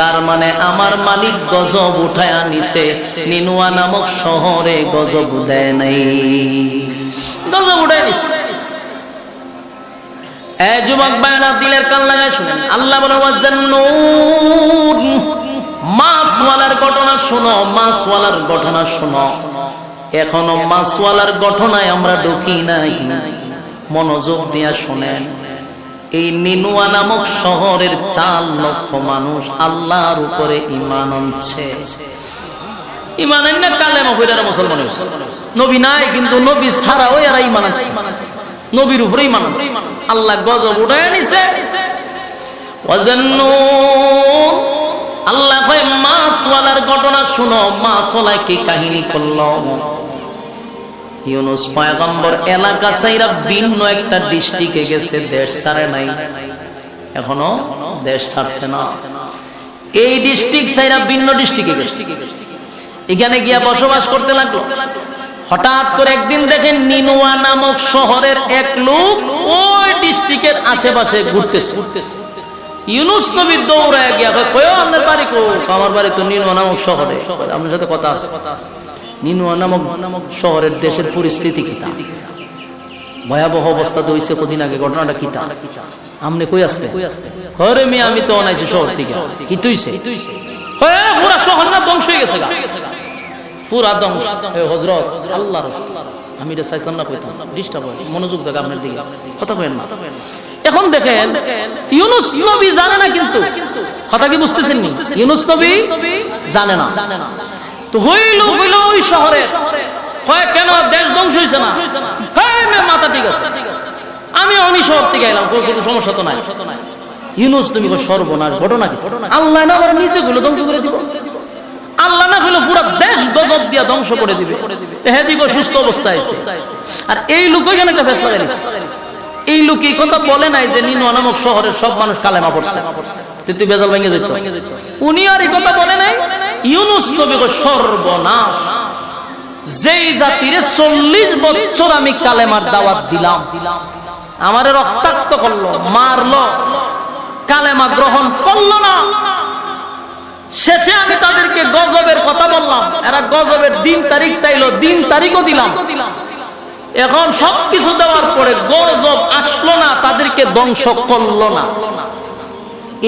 তার মানে আমার মালিক গজব উঠায় আনিছে, নিনুয়া নামক শহরে গজব দেয় নাই, গজব উঠায় নিছে। এ যুবক ভাইরা দিলের কান লাগায় শুনেন, আল্লাহ বলে ওয়াজান্নুন, মাছওয়ালার ঘটনা শোনো, মাছওয়ালার ঘটনা শোনো। এখনো মাছওয়ালার ঘটনায় আমরা ঢুকি নাই, মনোযোগ দিয়া শুনেন। এই নিনুয়া নামক শহরের 4 লক্ষ মানুষ আল্লাহর উপরে ঈমান আনছে। ঈমান আনলে কালেমা পড়ে এরা মুসলমান হইছে। নবী নাই, কিন্তু নবী ছাড়াও এরা ঈমান আনছে, নবীর উপরে ঈমান আনছে। আল্লাহ গজব উঠায় নিছে। ওয়াজান্নুন, আল্লাহ কয় মাছওয়ালার ঘটনা শুনো। মাছওয়ালা কি কাহিনী করলো? ইউনূস পয়গম্বর এলাকা ছাইরা ভিন্ন একটা ডিস্ট্রিক্টে গেছে, দেশ ছাড়ে নাই, এখনো দেশ ছাড়ছে না। এই ডিস্ট্রিক্ট ছাইরা ভিন্ন ডিস্ট্রিক্টে গেছে, এখানে গিয়া বসবাস করতে লাগলো। হঠাৎ করে একদিন দেখেন নিনুয়া নামক শহরের এক লোক ওই ডিস্ট্রিক্টের আশেপাশে ঘুরতেছে। ইউনূস নবী দৌড়ায় গিয়া কয়, আপনার বাড়ি কো? আমার বাড়ি তো নিনুয়া নামক শহরে। আপনার সাথে কথা আছে। নিনুয়া নামক শহরের দেশের পরিস্থিতি কি? ভয়াবহ অবস্থা তো হইছে কদিন আগে। ঘটনাটা কি? আমনে কই আসলে? ঘরে মেয়ে আমি তো অনাইছি শহর থেকে। কি তুইছে? পুরা শহর না ধ্বংস হয়ে গেছে, পুরা ধ্বংস। হযরত আল্লাহর রাসূল, আমি এটা চাইতাম না, কইতাম ডিস্টার্ব হয়, মনোযোগ জায়গা আপনার দিকে কথা কইেন না। এখন দেখেন ইউনূস নবী জানে না, কিন্তু কথা কি বুঝতেছেন? ইউনূস নবী জানে না। তো হইল ওই শহরে কয়, কেন দেশ ধ্বংস হইছে না? মাথা ঠিক আছে, আমি অনি শহর থেকে এলাম, কোনো সমস্যা তো নাই। ইউনূস নবী সর্বনাশ, ঘটনা কি? আল্লাহ না আমার নিচে গুলো ধ্বংস করে দিব, আল্লাহ না হইলো পুরো দেশ গজব দিয়া ধ্বংস করে দিবে। হ্যাঁ দিব, সুস্থ অবস্থায় আছে। আর এই লোক ওইখানে একটা ফেসলা দিয়েছে। এই লোক এই কথা বলে নাই যে নিনুয়া নামক শহরের সব মানুষ কালেমা পড়ছে, তুই বেজাল ভেঙে যেত। উনি আর এই কথা বলে নাই। ইউনূস নবী সর্বনাশ, যেই জাতিরে 40 বছর আমি কালেমার দাওয়াত দিলাম, আমারে রক্তাক্ত করলো, মারলো, কালেমা গ্রহণ করলো না, শেষে আমি তাদেরকে গজবের কথা বললাম, এরা গজবের দিন তারিখ চাইলো, দিন তারিখও দিলাম। এখন সবকিছু দেওয়ার পরে গজব আসলো না, তাদেরকে ধ্বংস করলো না।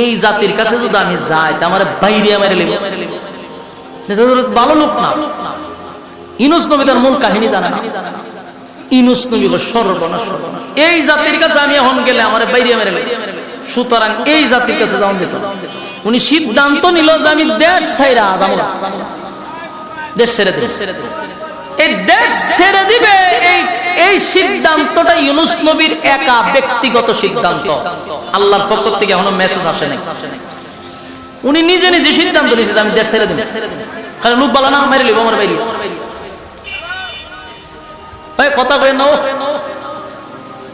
এই জাতির কাছে যদি আমি যাই, তা আমার বাইরে মেরে লিব, ভালো লোক না। ইউনূস নবী তার মূল কাহিনী জানে না। ইউনূস নবী সর্বনাশ, এই জাতির কাছে আমি এখন গেলে আমার বাইরে মেরে লিব। সুতরাং এই জাতির কাছে যাওয়া যেত। উনি সিদ্ধান্ত নিল যে আমি দেশ ছাইরা যাবো না, দেশ ছেড়ে দেব। এই দেশ ছেড়ে দিবে, এই সিদ্ধান্তটা ইউনূস নবীর একা ব্যক্তিগত সিদ্ধান্ত, আল্লাহর পক্ষ থেকে এখনো মেসেজ আসে নাই। উনি নিজে নিজে সিদ্ধান্ত নিয়েছে আমি দেশ ছেড়ে দেব। খালি লোক বলা না, মেরে লিব আমার বাইরে। কথা কই না,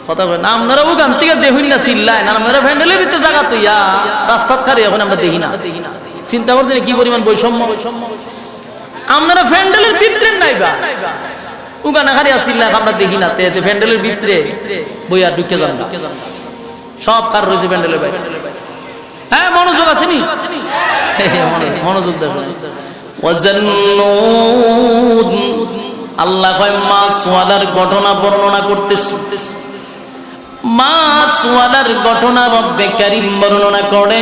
কথা কই না। আপনারা ওখান থেকে দেখুন না, চিল্লায় না, আমরা ভ্যান্ডেলের ভিতরে জায়গা তো ইয়া রাস্তাত খারি, এখন আমরা দেখি না। চিন্তা করছেন কি পরিমাণ বৈষম্য। আপনারা ভ্যান্ডেলের ভিতরে নাইবা, ওখানে খারি আসিল্লা, আমরা দেখি না। ভ্যান্ডেলের ভিতরে বইয়া ঢুকে যান না, সব কার রয়েছে ভ্যান্ডেলের বাইরে। হ্যাঁ, মনোযোগ আসেনি, মনোযোগ দেখুন। আল্লাহ কয় মাছওয়ালার ঘটনা বর্ণনা করতেছে। মাছওয়ালার ঘটনা রব্বে কারীম বর্ণনা করে।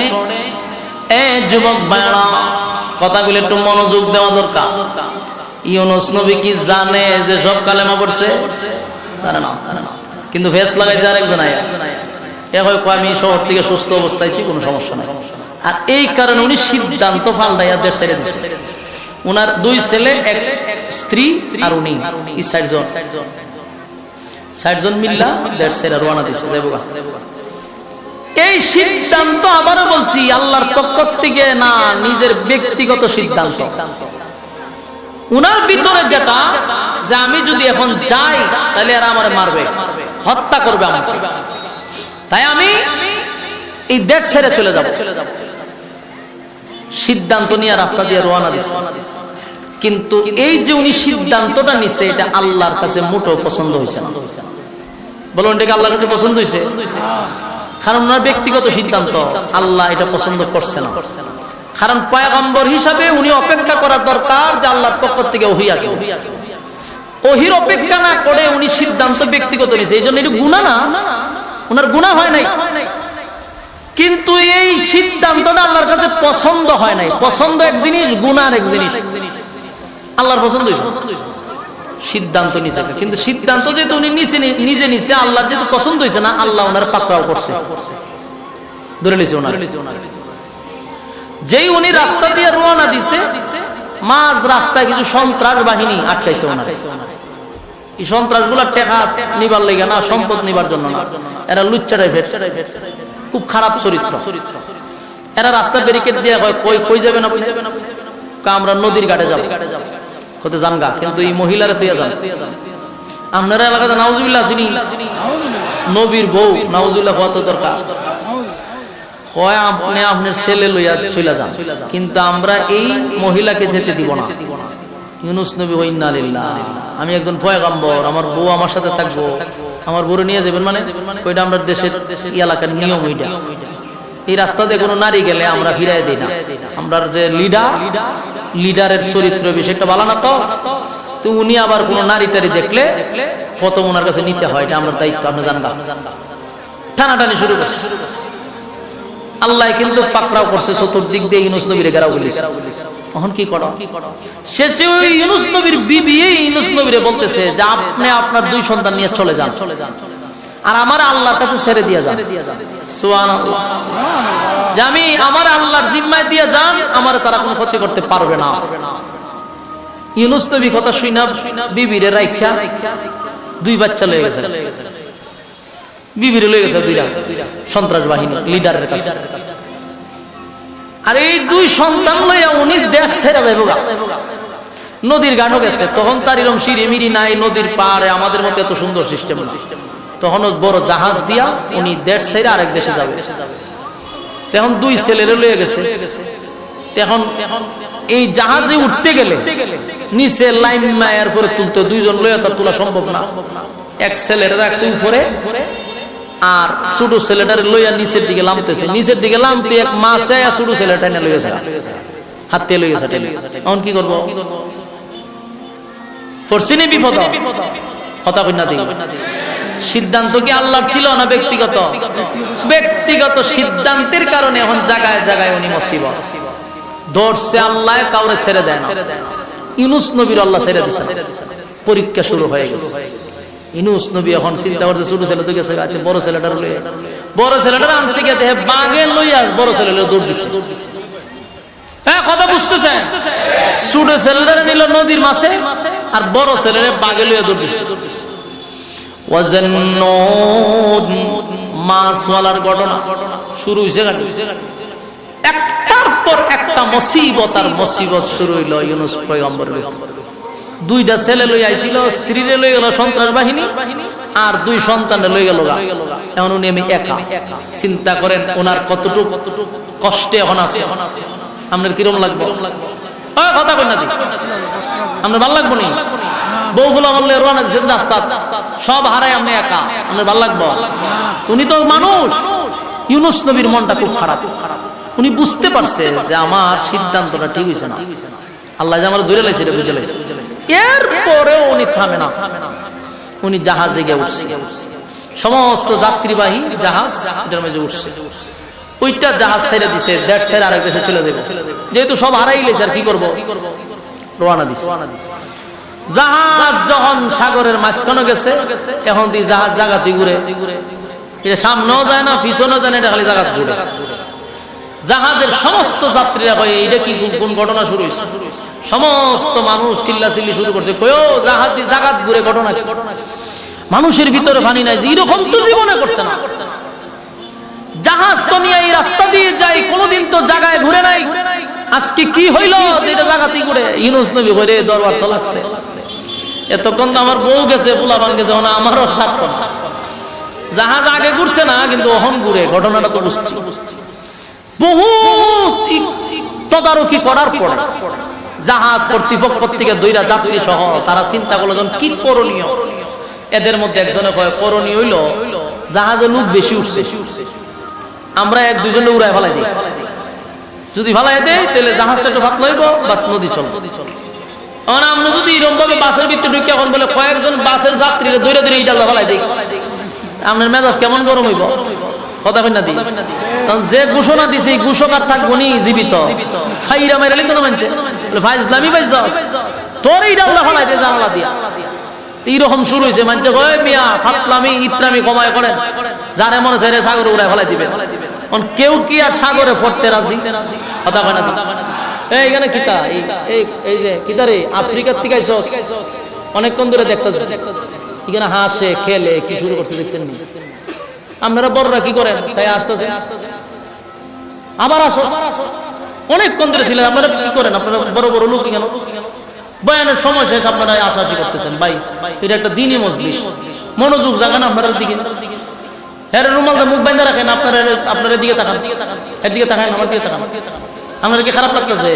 এ যুবক ভাইরা, কথাগুলো একটু মনোযোগ দেওয়া দরকার। ইউনূস নবী কি জানে যে সব কালেমা পড়ছে? জানে না, কিন্তু ফেস লাগাইছে আরেকজন আয়া। এ হয় কয় আমি শহর থেকে সুস্থ অবস্থায় আছি, কোনো সমস্যা নাই। আর এই কারণে উনি সিদ্ধান্ত পাল্টাইয়া দেশ ছেড়ে দিচ্ছে। উনার 2 ছেলে, 1 স্ত্রী, আর উনি 60 জন মিল্লা দেশ ছেড়ে রওনা দিচ্ছে। এই সিদ্ধান্ত আবারও বলছি আল্লাহর পক্ষ থেকে না, নিজের ব্যক্তিগত সিদ্ধান্ত। উনার ভিতরে যেটা যে আমি যদি এখন যাই তাহলে এরা আমারে মারবে, হত্যা করবে আমাকে। তাই আমি এই দেশ ছেড়ে চলে যাব। সিদ্ধান্ত নিয়ে রাস্তা দিয়ে রওনা দিছে। কিন্তু এই যে উনি সিদ্ধান্তটা নিছে এটা আল্লাহর কাছে মোটেও পছন্দ হয়েছে না। বলুন এটা কি আল্লাহর কাছে পছন্দ হয়েছে? কারণ ওনার ব্যক্তিগত সিদ্ধান্ত, আল্লাহ এটা পছন্দ করছে না। কারণ পয়গম্বর হিসাবে উনি অপেক্ষা করার দরকার যে আল্লাহর পক্ষ থেকে ওহী আসবে। ওহীর অপেক্ষা না করে উনি সিদ্ধান্ত ব্যক্তিগত নিছে, এই জন্য এটা গুনাহ না, ওনার গুনাহ হয় নাই। কিন্তু এই সিদ্ধান্তটা আল্লাহর কাছে পছন্দ হয় নাই। পছন্দ এক জিনিস, গুনাহ এক জিনিস। আল্লাহর পছন্দ হয়েছে, সিদ্ধান্ত নিছে। কিন্তু সিদ্ধান্ত যেহেতু উনি নিজে নিছে, আল্লাহ যেহেতু পছন্দ হয়েছে না, আল্লাহ ওনার পাকড়াও করছে, ধরে নিছে ওনার। যেই উনি রাস্তা দিয়ে রওনা দিছে, মাঝ রাস্তায় কিছু সন্ত্রাস বাহিনী আটকাইছে ওনার। এই সন্ত্রাসগুলো টাকা নিবার লাগে না, সম্পদ নিবার জন্য না, এরা লুচ্চা টাইপের, খুব খারাপ চরিত্র। এরা রাস্তা ব্যারিকেড দিয়ে কই যাবেন আপনি? আমরা নদীর ঘাটে যাব, কোথায় জানগা, কিন্তু এই মহিলারা তুই যান। আপনারা এলাকাতে নাউজুবিল্লাহ চিনি, নবীর বউ নাউজুবিল্লাহ কত দরকার হয়, আপনি আপনার ছেলে লইয়া চলে যান, কিন্তু আমরা এই মহিলাকে যেতে দিব না। ইউনূস নবী ওয়া ইন্না লিল্লাহ, আমি একজন পয়গম্বর, আমার বউ আমার সাথে থাকবো, আমার বউরে নিয়ে যাবেন মানে ওইটা আমরা দেশের এলাকার নিয়ম। ওইটা এই রাস্তা দিয়ে কোনো নারী গেলে আমরা ফিরাই দিই না। আমরা যে লিডারের চরিত্র বিষয়টা ভালো না, তো উনি আবার কোনো নারী টারি দেখলে প্রথম ওনার কাছে নিতে হয়, এটা আমার দায়িত্ব। আপনি জানবা টানাটানি শুরু করছে। আল্লাহ কিন্তু পাকড়াও করছে, চতুর্দিক দিয়ে ইউনূস নবীরে ঘেরাও করেছে। তখন কি করো? শেষে ওই ইউনূস নবীর বিবি ইউনূস নবীরে বলতেছে যে আপনি আপনার 2 সন্তান নিয়ে চলে যান, আর আমার আল্লাহর কাছে ছেড়ে দিয়ে যান। সুবহানাল্লাহ, যে আমি আমার আল্লাহর জিম্মায় দিয়ে যান, আমার তারা কোনো ক্ষতি করতে পারবে না। ইউনূস নবী কথা শুনা বিবিরে রাইখা 2 বাচ্চা লয়ে গেছে, বিবিরে লয়ে গেছে 2টা সন্ত্রাস বাহিনী লিডারের কাছে। আর এই 2 সন্তান লইয়া উনি দেশ ছেড়ে যাইব, নদীর ঘাটও গেছে। তখন তার এরকম সিঁড়ি নাই, নদীর পাড়ে আমাদের মতো এত সুন্দর সিস্টেম না। তখন বড় জাহাজ দিয়া উনি দেশ ছেড়ে আরেক দেশে যাবে। তখন 2 ছেলেরে লয়ে গেছে। তখন এই জাহাজে উঠতে গেলে নিচে লাইন মায়ের পরে তুলতে 2 জন লইয়া তার তোলা সম্ভব না। এক ছেলের রাখছে উপরে, আর ছোট ছেলেটার লইয়া নিচের দিকে নামতেছে। নিচের দিকে নামতে এক মাছে ছোট ছেলেটা নিয়ে লইয়াছে, হাতে লইয়াছে। এখন কি করবো? পড়ছিনি বিপদ, কথা কই না দিই। সিদ্ধান্ত কি আল্লাহর ছিল না ব্যক্তিগত? ব্যক্তিগত সিদ্ধান্তের কারণে এখন জায়গায় জায়গায় উনি মুসিবত ধরছে। আল্লাহ কাউরে ছেড়ে দেয় না। ইউনূস নবীর আল্লাহ ছেড়ে দিয়েছে। পরীক্ষা শুরু হয়ে গেছে। ইউনূস নবী এখন চিন্তা করছে, ছোট ছেলে তো গেছে, বড় ছেলেটার লইয়া, বড় ছেলেটার আনতে গিয়ে বাঘে লইয়া বড় ছেলে দৌড় দিছে। হ্যাঁ, কথা বুঝতেছে? ছোট ছেলেটার নিল নদীর মাছে, আর বড় ছেলের বাঘে লইয়া দৌড় দিছে। মাছওয়ালার ঘটনা শুরু হয়েছে। একটার পর একটা মুসিবত আর মুসিবত শুরু হইল ইউনূস পয়গম্বরের। 2টা ছেলে লই আইছিল, স্ত্রীরে লই গেল সন্ত্রাস বাহিনী, আর 2 সন্তানে লই গেল। এখন উনি আমি একা। চিন্তা করেন ওনার কতটুকু কষ্টে এখন আছে। আপনার কিরম লাগবে? কথা কই না দি, আপনার ভালো লাগবো নি? বউগুলো বললে রোনা দিচ্ছেন রাস্তা, সব হারাই আপনি একা, আপনার ভালো লাগবো? উনি তো মানুষ। ইউনূস নবীর মনটা খুব খারাপ। উনি বুঝতে পারছে যে আমার সিদ্ধান্তটা ঠিক হয়েছে না, আল্লাহ যে আমার ধরে লাইছে, বুঝে লাইছে। এরপরেও উনি থামে না। উনি জাহাজে গিয়ে উঠছে, সমস্ত যাত্রীবাহী জাহাজ এটার মধ্যে উঠছে। ওইটা জাহাজ ছেড়ে দিছে, দেশ ছেড়ে আরেক দেশে চলে যাবে। যেহেতু সব হারাই লেছে, আর কি করবো? রওনা দিছে। জাহাজ যখন সাগরের মাঝখানে গেছে, এখন জাহাজ জায়গাতে ঘুরে, এটা সামনেও যায় না, পিছনেও যায় না, এটা খালি জায়গাতে ঘুরে। জাহাজের সমস্ত যাত্রীরা কয় এটা কি কোন ঘটনা শুরু হয়েছে? সমস্ত মানুষ চিল্লাচিল্লি শুরু করছে, কয়ও জাহাজ দিয়ে জাগাত ঘুরে ঘটনা। মানুষের ভিতরে পানি নাই, এরকম তো জীবনে করছে না। জাহাজ তো নিয়ে এই রাস্তা দিয়ে যাই, কোনোদিন তো জায়গায় ঘুরে নাই, আজকে কি হইল এটা জায়গাতেই ঘুরে। ইউনূস নবী ঘুরে দরবার তো লাগছে। এতক্ষণ তো আমার বউ গেছে, পোলাপান গেছে, আমারও ছাড়ত না। জাহাজ আগে ঘুরছে না, কিন্তু অহন ঘুরে, ঘটনাটা তো বুঝছি। বহু তদারকি করার পরে জাহাজ কর্তৃপক্ষ থেকে দুইটা যাত্রী সহ তারা চিন্তা করলো কি করণীয়। এদের মধ্যে একজনে কয় করণীয় হইল জাহাজে লোক বেশি উঠছে, আমরা এক দুজনে উড়ায় ফেলাই দিই। যদি ফেলাই দেয় তাহলে জাহাজটা একটু ফাঁক লইব, বাস নদী চলবে। আমরা যদি এরকম ভাবে বাসের ভিতরে ঢুকে এখন বলে কয়েকজন বাসের যাত্রীরা দৌড়ে দৌড়ে ইটা ফেলাই দিই, আপনার মেজাজ কেমন গরম হইব? কথা কই না দিই। যে ঘোষণা দিছে এই ঘোষকার থাকবো নি জীবিত, ফাইরা মাইরা লিখতো না মানছে ফাইজলামি পাইছ তোর এই ডাল্লা ফেলাই দিয়ে জানালা দিয়া। এইরকম শুরু হয়েছে, মানছে কয় মিয়া ফাতলামি ইত্রামি কমায় করেন, যারে মনে চাইলে সাগরে উড়ায় ফেলাই দিবেন। কেউ কি আর সাগরে পড়তে রাজি? কথা কয় না দিই। এইখানে কিতা এই যে কিতা রে, আফ্রিকার থেকে আইছস, অনেকক্ষণ ধরে দেখতেছ এখানে হাসে খেলে কি শুরু করছে দেখছেন? আপনারা বড়রা কি করেন? আসতেছে আবার আসো, অনেকক্ষণ ধরে ছিলেন, আপনারা কি করেন? আপনারা বড় বড় লোক কেন? বয়ানের সময় শেষ, আপনারা আশাআশি করতেছেন। ভাই এটা একটা দিনই মজলিস, মনোযোগ জাগান আপনার দিকে। হ্যাঁ রুমালটা মুখ বান্ধা রাখেন, আপনার দিকে তাকান, এর দিকে তাকান, আমার দিকে তাকান। আপনার কি খারাপ লাগতেছে?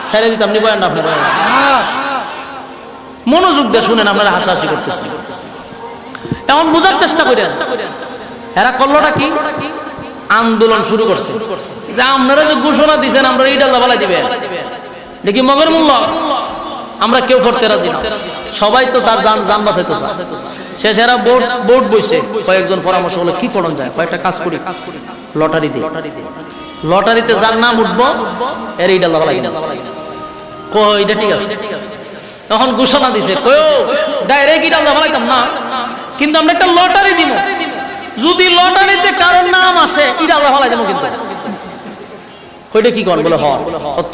ছেড়ে দিতে আপনি বয়ান, আপনার মনোযোগ দিয়ে শুনেন, আপনারা হাসাহাসি করতেছেন। এমন বোঝার চেষ্টা করে এরা করলোটা কি? আন্দোলন শুরু করছে যে আপনারা যে ঘোষণা দিচ্ছেন আমরা এই ডাল্লা ফেলাই দিবেন, দেখি মগের মূল্য আমরা কেউ করতে রাজি না। সবাই তো তার জান বাঁচাইতে চায়। শেষে এরা বোর্ড বইছে, কয়েকজন পরামর্শ হলো কি করণ যায়, কয়েকটা কাজ করি, লটারি দিই, লটারিতে যার নাম উঠবো এর এই ডাল্লা ফেলাই কই এটা ঠিক আছে। তখন ঘোষণা দিছে ডাইরেক্ট এই ডাল্লা ফেলাইতাম না, কিন্তু আমরা একটা লটারি দিব, যদি লটারিতে কারোর নাম আসে এটা আল্লাহ ফেলাই দেবো। কিন্তু কইটা কি কর বলে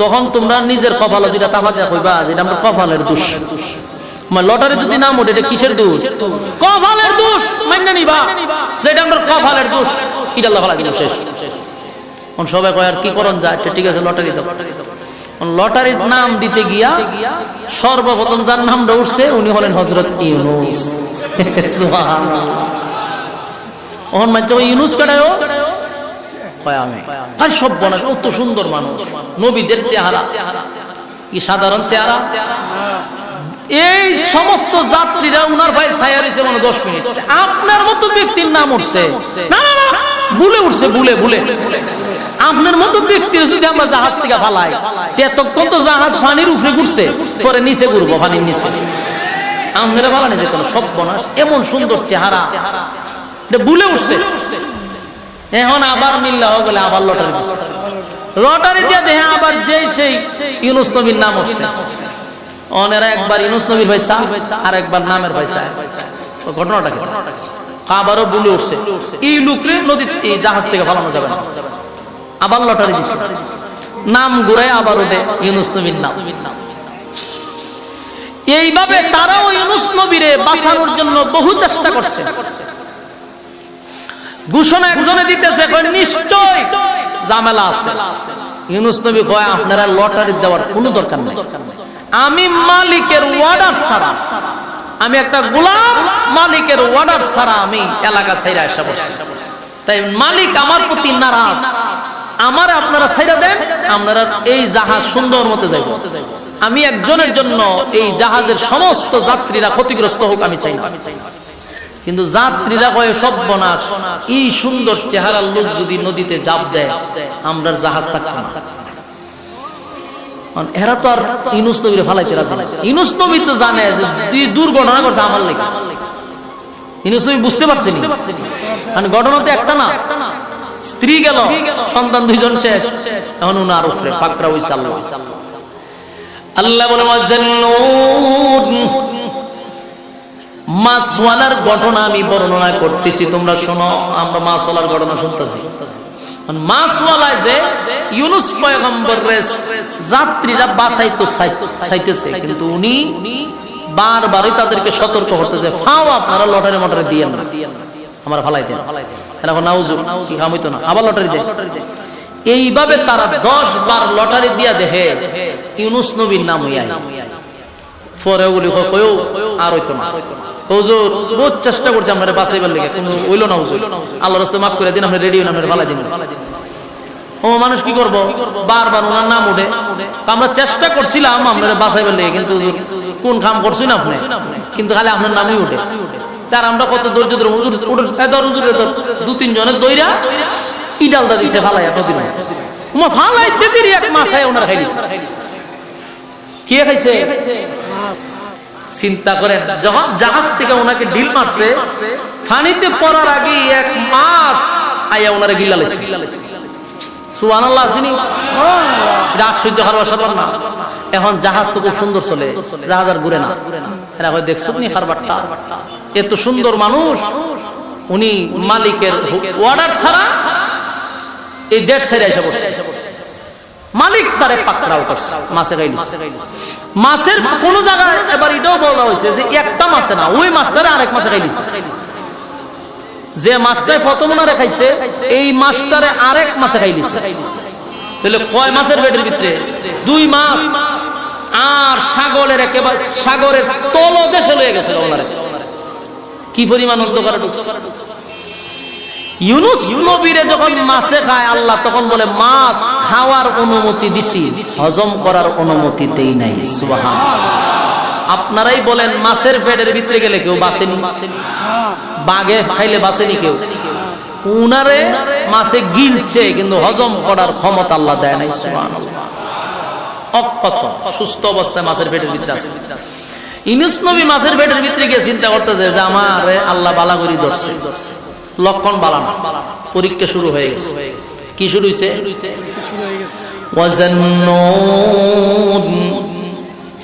তখন তোমরা নিজের কপালে দুইটা তাফা দেয়া কইবা যে এটা আমার কপালের দোষ। লটারি যদি নাম ওঠে এটা কিসের দোষ? কপালের দোষ। মাইনা নিবা যে এটা আমার কপালের দোষ, এটা আল্লাহ ফেলাই দিল, শেষ। সবাই কয় আর কি করণ যায়, ঠিক আছে লটারি দাও। লটারির নাম দিতে গিয়া সর্বপ্রথম যার নামটা উঠছে উনি হলেন হযরত ইউনূস। সুবহানাল্লাহ। ওহন মানছে ওই ইউনূস কাটায়ও কয় আমি আর সব বনাস, অত সুন্দর মানুষ, নবীদের চেহারা, কি সাধারণ চেহারা। এই সমস্ত যাত্রীরা উনার ভাই ছায়া রয়েছে মানে 10 মিনিট। আপনার মতো ব্যক্তির নাম উঠছে না, না না ভুলে উঠছে, ভুলে ভুলে। আপনার মতো ব্যক্তির যদি আমরা জাহাজ থেকে ফালাই, এতক্ষণ তো জাহাজ পানির উপরে ঘুরছে, পরে নিচে ঘুরবো পানির নিচে। আপনারা ফালানো যেত না, সব বনাস, এমন সুন্দর চেহারা, ভুলে উঠছে। এখন আবার মিল্লা হয়ে গেলে আবার লটারি দিচ্ছে, লটারি দিয়ে দেখে আবার যেই সেই ইউনূস নবীর নাম উঠছে। অনেরা একবার ইউনূস নবীর পয়সা আর একবার নামের পয়সা। ঘটনাটা কি? আবারও ভুলে উঠছে, এই লোকরে নদী এই জাহাজ থেকে ফালানো যাবে না। আবার লটারি দিচ্ছে, নাম ঘুরে আবার ওঠে ইউনূস নবীর নাম। এইভাবে তারাও ইউনূস নবীরে বাঁচানোর জন্য বহু চেষ্টা করছে। ঘোষণা একজনে দিতেছে, নিশ্চয় ঝামেলা আছে। ইউনূস নবী কয় আপনারা লটারি দেওয়ার কোনো দরকার নেই, আমি মালিকের অর্ডার ছাড়া, আমি একটা গোলাম, মালিকের অর্ডার ছাড়া আমি এলাকা ছাইরা আসা বসছি। তাই মালিক আমার প্রতি নারাজ, আমার আপনারা ছাইরা দেন, আপনারা এই জাহাজ সুন্দর মতো যাইব। আমি একজনের জন্য এই জাহাজের সমস্ত যাত্রীরা ক্ষতিগ্রস্ত হোক আমি চাই না। কিন্তু যাত্রীরা কয় সব বনাশ, এই সুন্দর চেহারার লোক যদি নদীতে জাপ দেয় আমরা জাহাজ থাকতাম না। এরা তো আর ইউনূস নবীরে ফালাইতে রাজি না। ইউনূস নবী তো জানে যে দুর্ঘটনা করছে আমার লেগে। ইউনূস নবী বুঝতে পারছেন মানে ঘটনা তো একটা না, স্ত্রী গেল, সন্তান 2 জন শেষ, এখন উনার উপরে পাকড়া হইছে আল্লাহ। আল্লাহ বলে মাছওয়ালার ঘটনা আমি বর্ণনা করতেছি, তোমরা শোনো। আমরা মাছওয়ালার ঘটনা শুনতেছি। মাছওয়ালায় যে ইউনূস পয়গম্বরের যাত্রীরা বাঁচাইতে চাইতেছে, কিন্তু উনি বারবারই তাদেরকে সতর্ক করতেছে, ফাও আপনারা লটারি মটারি দিয়েন না, আমার ফালাই দেন। এখন নাউজুর কি কাম হইতো না, আবার লটারি দেন। এইভাবে তারা 10 বার লটারি দিয়া দেখে ইউনূস নবীর নাম হইয়া পরে ওগুলি কয়ও আর হইতো না। হুজুর বহুত চেষ্টা করছি আপনারা বাঁচাইবার লেগে, কিন্তু হইল না হুজুর, আল্লাহর রাস্তায় মাফ করে দিন, আপনি রেডি হন, আপনারা ভালো দিন। ও মানুষ কি করব, বারবার ওনার নাম উঠে। আমরা চেষ্টা করছিলাম আপনারা বাঁচাইবার লেগে, কিন্তু কোন কাম করছি না আপনি, কিন্তু খালি আপনার নামই উঠে। তার আমরা কত ধৈর্য ধরে হুজুর ধর হুজুর ধর, দু তিন জনের দইরা ইডালদা দিছে ফালাই এতদিন ফালাইতে দিরি এক মাসায় ওনার খাই দিছে। কে খাইছে? চিন্তা করেন, যখন জাহাজ থেকে ওনাকে ঢিল মারছে, পানিতে পড়ার আগে এক মাছ আইয়া ওনারে গিলা লাইছে। সুবহানাল্লাহ আসেনি? এটা আশ্চর্য হারবার সাধারণ না। এখন জাহাজ তো খুব সুন্দর চলে, জাহাজ আর ঘুরে না। এরা হয় দেখছো নি হারবারটা, এত সুন্দর মানুষ, উনি মালিকের অর্ডার ছাড়া এই দেড় সাইডে এসে বসে, মালিক তারে পাকড়াও করছে, মাছে খাইল। মাছের কোন জায়গায় এবার এটাও বলা হয়েছে যে একটা মাছে না, ওই মাছটারে আরেক মাছে খাইলিছে। যে মাছটাই প্রথম ওনারে খাইছে, এই মাছটারে আরেক মাছে খাইলিছে। তাহলে কয় মাছের পেটের ভিতরে? দুই মাছ। আর সাগরের একেবারে সাগরের তলদেশে লয়ে গেছে ওনারে। কি পরিমাণ অন্ধকারে ঢুকছে। ইউনুস নবীরে যখন মাছে খায় আল্লাহ, তখন বলে মাছ খাওয়ার অনুমতি দিছি, হজম করার অনুমতি দেই নাই। সুবহানাল্লাহ। আপনারাই বলেন, মাছের পেটের ভিতরে গেলে কেউ বাঁচেনি? বাঘে খাইলে বাঁচেনি কেউ? উনারে মাছে গিলছে, কিন্তু হজম করার ক্ষমতা আল্লাহ দেয় নাই। সুবহানাল্লাহ। অক্ষত সুস্থ অবস্থায় মাছের পেটের ভিতরে আছে। ইউনুস নবী মাছের পেটের ভিতরে গিয়ে চিন্তা করতেছে যে আমার আল্লাহ বালা করি ধরছে, লক্ষণ বালানা, পরীক্ষা শুরু হয়ে গেছে। কি শুরু হয়েছে?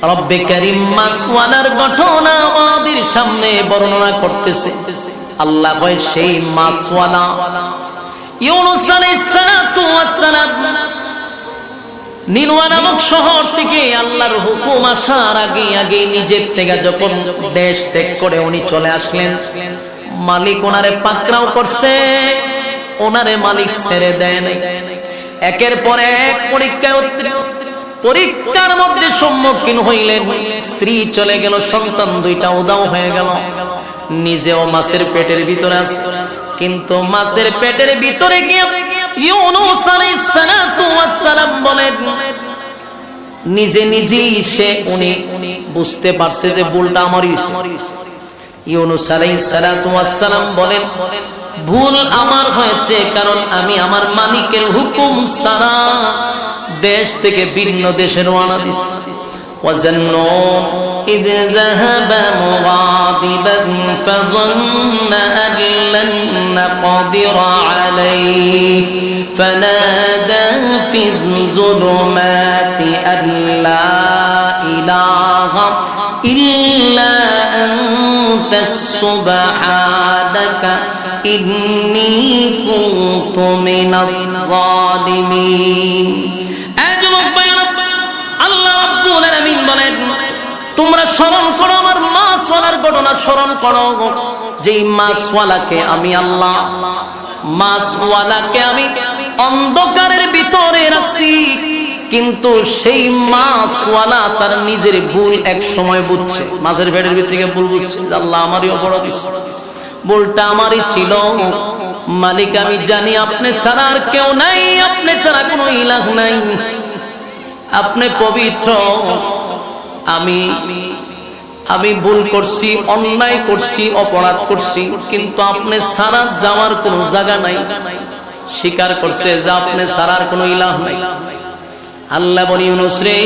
রব্বে কারীম মাছওয়ালার ঘটনা আমাদের সামনে বর্ণনা করতেছে। আল্লাহ কয় সেই মাছওয়ালা ইউনুস আলাইহিস সালাতু ওয়াস সালাম নিনওয়া নামক শহর থেকে আল্লাহর হুকুম আসার আগে নিজের থেকে যখন দেশ ত্যাগ করে উনি চলে আসলেন, মালিক ওনারে পাকড়াও করছে, ওনারে মালিক ছেড়ে দেয় নাই। একের পর এক পরীক্ষার মধ্যে সম্মুখীন হইলেন। স্ত্রী চলে গেল, সন্তান দুইটা উধাও হয়ে গেল, নিজেও মাছের পেটের ভিতরে আছে। কিন্তু মাছের পেটের ভিতরে গিয়ে ইউনুস আলাইহিস সালাতু ওয়াস সালাম বলেন, নিজে নিজেই উনি বুঝতে পারছে যে ভুলটা আমারই। ইউনুস আলাইহিস সালাতু ওয়াস সালাম বলেন, ভুল আমার হয়েছে, কারণ আমি আমার মালিকের হুকুম ছাড়া দেশ থেকে ভিন্ন দেশে রওনা দিছি। وَظَنُّوا إِذْ ذَهَبَ مُغَاضِبًا فَظَنَّ أَن لَّن نَّقْدِرَ عَلَيْهِ فَنَادَىٰ فِي الظُّلُمَاتِ أَن لَّا إِلَٰهَ إِلَّا أَنتَ سُبْحَانَكَ إِنِّي كُنتُ مِنَ الظَّالِمِينَ। তোমরা স্মরণ করো আমার মাছওয়ালার ঘটনা, স্মরণ করো যেই মাছওয়ালাকে আমি আল্লাহ, মাছওয়ালাকে আমি অন্ধকারের ভিতরে রাখছি, কিন্তু সেই মাছওয়ালা তার নিজের ভুল এক সময় বুঝছে, মাছের পেটের ভিতর থেকে ভুল বুঝছে, আল্লাহ আমারই অপরাধ, ভুলটা আমারই ছিল। মালিক আমি জানি আপনি ছাড়া আর কেউ নাই, আপনি ছাড়া কোনো ইলাহ নাই, আপনি পবিত্র। আমি ভুল করছি, অন্যায় করছি, অপরাধ করছি, কিন্তু আপনি ছাড়া যাওয়ার কোনো জায়গা নাই। স্বীকার করছে যে আপনি ছাড়ার কোনো ইলাহ নাই। আল্লাহ বলি, ইউনুস রে,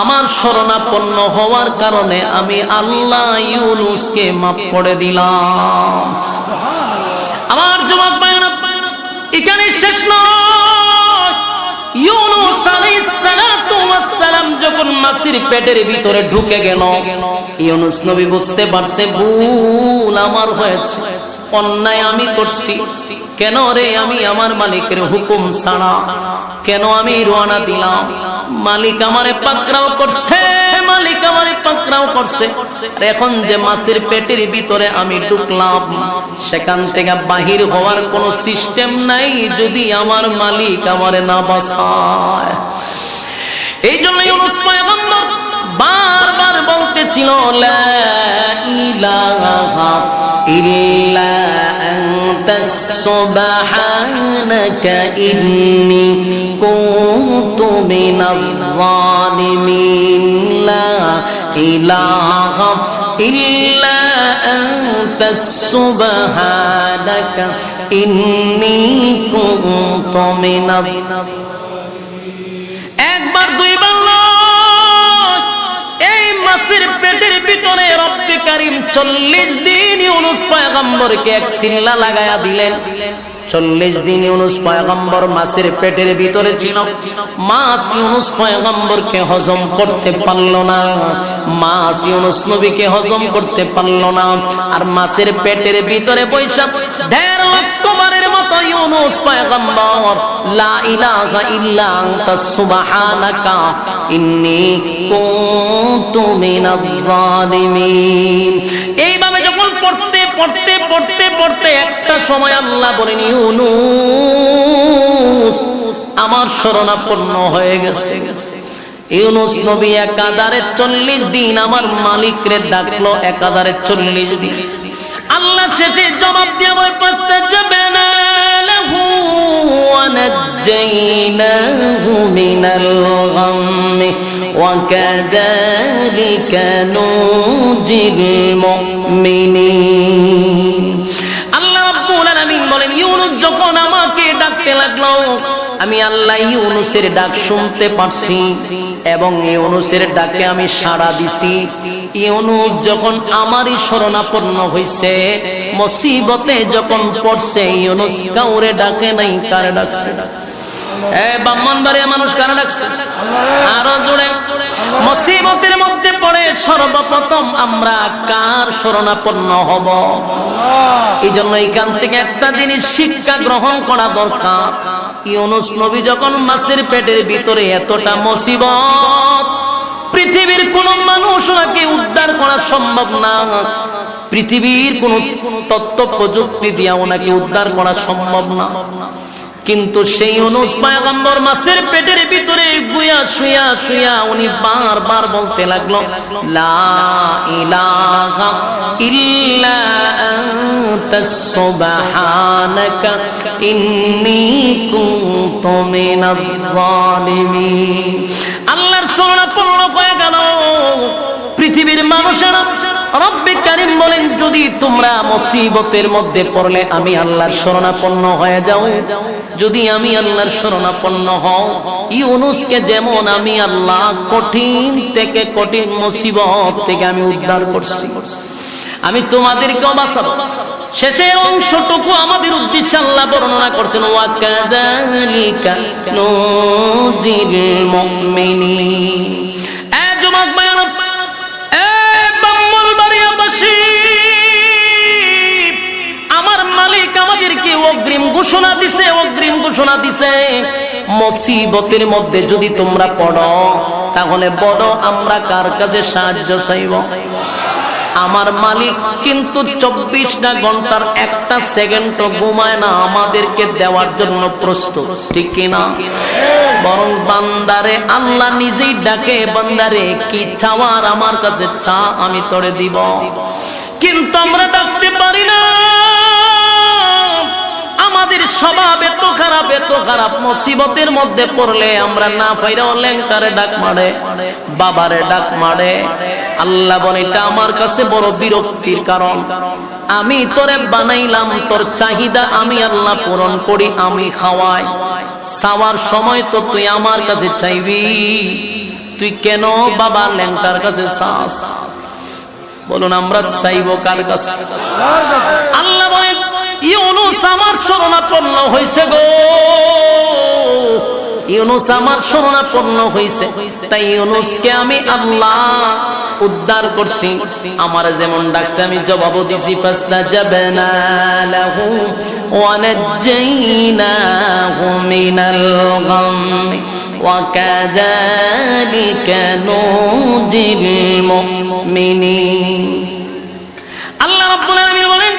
আমার শরণাপন্ন হওয়ার কারণে আমি আল্লাহ ইউনুসকে মাফ করে দিলাম। আমার যুবক ভাইরা, এখানে শেষ নয়। ইউনুস আলাইহিস সালাতু ওয়াস সালাম যখন মাছের পেটের ভিতরে ঢুকে গেল, ইউনুস নবী বুঝতে পারছে ভুল আমার হয়েছে, অন্যায় আমি করছি। কেন রে আমি আমার মালিকের হুকুম ছাড়া কেন আমি রওনা দিলাম? মালিক আমারে পাকড়াও করছে, মালিক আমারে পাকড়াও করছে। এখন যে মাছের পেটের ভিতরে আমি ঢুকলাম, সেখান থেকে বাহির হওয়ার কোনো সিস্টেম নাই যদি আমার মালিক আমারে না বাঁচায়। এই জন্য ইউনুস পয়গম্বর বারবার বলতে ছিল লা ইলাহা ইল্লা আনতা সুবহানাকা ইন্নী কুনতু মিনাজ জালিমিন লা ইলাহা ইল্লা আনতা সুবহানাকা ইন্নী কুনতু মিনাজ। একবার দুইবার এই মাছের পেটের ভিতরে রব্বে কারীম 40 দিন ইউনূস পয়গম্বরকে এক সিল্লা লাগায়া দিলেন। 40 দিন ইউনূস পয়গম্বর মাছের পেটের ভিতরে ছিল। মাছ ইউনূস পয়গম্বরকে হজম করতে পারল না, মাছ ইউনূস নবীকে হজম করতে পারল না। আর মাছের পেটের ভিতরে বৈশা 1.5 লক্ষ বারের মতো ইউনূস পয়গম্বর লা ইলাহা ইল্লা আনতা সুবহানাকা ইন্নী কুনতু মিনাজ জালিমিন। এইভাবে যখন পড়তে পড়তে পড়তে পড়তে একটা সময় আল্লাহ বলেন, ইউনূস আমার শরণাপন্ন হয়ে গেছে। ইউনূস নবী একাধারে 40 দিন আমার মালিকরে ডাকলো, একাধারে 40 দিন। আল্লাহ শেষে জবাব দিয়ে বলে, ফাস্তাজাবনা লাহু ওয়া নাজ্জাইনাহু মিনাল গাম্মি ওয়া কাযালিকা নুজিল মুমিনিন। আল্লাহ রাব্বুল আলামিন বলেন, ইউনূস যখন আমাকে ডাকতে লাগলো, আমি আল্লাহ ইউনূসের ডাক শুনতে পারছি এবং ইউনূসের ডাকে আমি সাড়া দিছি। ইউনূস যখন আমারই শরণাপন্ন হইছে, মুসিবতে যখন পড়ছে, ইউনূস কাউরে ডাকে নাই, কারে ডাকছে? ব্রাহ্মণবাড়িয়া মানুষ কারে ডাকছে? আরো জোরে। মুসিবতের মধ্যে পড়ে সর্বপ্রথম আমরা কার শরণাপন্ন হব? এই জন্য এখান থেকে একটা জিনিস শিক্ষা গ্রহণ করা দরকার। ইউনূস নবী যখন মাছের পেটের ভিতরে, এতটা মুসিবত, পৃথিবীর কোন মানুষ ওনাকে উদ্ধার করা সম্ভব না, পৃথিবীর কোন তথ্য প্রযুক্তি দিয়া ওনাকে উদ্ধার করা সম্ভব না। কিন্তু সেই ইউনূস পয়গম্বর মাছের পেটের ভিতরে গুয়া শুয়া শুয়া উনি বারবার বলতে লাগলো, লা ইলাহা ইল্লা আনতা সুবহানাকা ইন্নী কুনতু মিনাজ জালিমিন। আল্লাহর শরণাপন্ন হয়ে গেল পৃথিবীর মানুষেরা। রব্বে কারীম বলেন, যদি তোমরা মুসিবতের মধ্যে পড়লে আমি আল্লাহর শরণাপন্ন হয়ে যাও, যদি আমি আল্লাহর শরণাপন্ন হও, ইউনূসকে যেমন আমি আল্লাহ কঠিন থেকে কঠিন মুসিবত থেকে আমি উদ্ধার করছি, আমি তোমাদেরকেও বাঁচাবো। শেষের অংশটুকু আমাদের উদ্দেশ্যে আল্লাহ বর্ণনা করছেন, ওয়া কাযালিকা নুজিল মুমিনিন। এ যুবক ভাইরা, আমার মালিক আমাদেরকে অগ্রিম ঘোষণা দিছে, অগ্রিম ঘোষণা দিছে, মুসিবতের মধ্যে যদি তোমরা পড়ো, তাহলে বলো আমরা কার কাছে সাহায্য চাইব? আমার মালিক কিন্তু 24টা ঘন্টার একটা সেকেন্ডও ঘুমায় না, আমাদেরকে দেওয়ার জন্য প্রস্তুত, ঠিক কিনা? বরং বান্দারে আল্লাহ নিজেই ডাকে, বান্দারে কি চাওয়ার আমার কাছে চা, আমি তোরে দিব। কিন্তু আমরা ডাকতে পারি না, আমাদের স্বভাব এত খারাপ, এত খারাপ। মুসিবতের মধ্যে পড়লে আমরা না পাইরাও ল্যাংকারে ডাক মারে, বাবারে ডাক মারে। আল্লাহ বলে, এটা আমার কাছে বড় বিরক্তির কারণ। আমি তোরে বানাইলাম, তোর চাহিদা আমি আল্লাহ পূরণ করি, আমি খাওয়াই। চাওয়ার সময় তো তুই আমার কাছে চাইবি, তুই কেন বাবা ল্যাংটার কাছে চাস? বলুন, আমরা চাইব কার কাছে? আল্লাহ বলেন, ইউনূস আমার শরণাপন্ন হইছে গো, ইউনূস আমার শরণাপন্ন হইছে, তাই ইউনূসকে আমি আল্লাহ উদ্ধার করছি। আমার যেমন ডাকছে আমি জবাব দিছি, ফাস্তাজাবনা লাহু ওয়া নাজ্জাইনাহু মিনাল গাম্মি ওয়া কাযালিকা নুজিল মুমিনিন। আল্লাহ রাব্বুল আলামিন বলেন,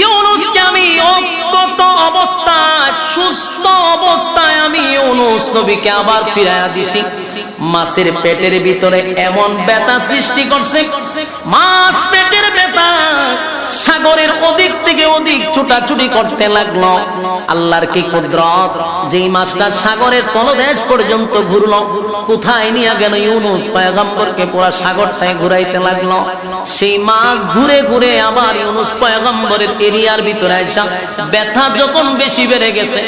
ইউনূসকে আমি অত্যন্ত অবস্থায় সুস্থ অবস্থায় আমি ইউনুস নবীকে আবার ফিরাইয়া দিছি। মাছের পেটের ভিতরে এমন ব্যথা সৃষ্টি করছে, মাছ পেটের ব্যথা সাগরের ওদিক থেকে ওদিক ছুটাছুটি করতে লাগলো। আল্লাহর কি কুদরত, যেই মাছটা সাগরের তলদেশ পর্যন্ত ঘুরলো, কোথায় নিয়ে গেল ইউনুস পয়গম্বরকে পুরো সাগরটায় ঘুরাইতে লাগলো। সেই মাছ ঘুরে ঘুরে আবার ইউনুস পয়গম্বরের এরিয়ার ভিতরে আইসা ব্যথা যখন বেশি বেড়ে গেছে,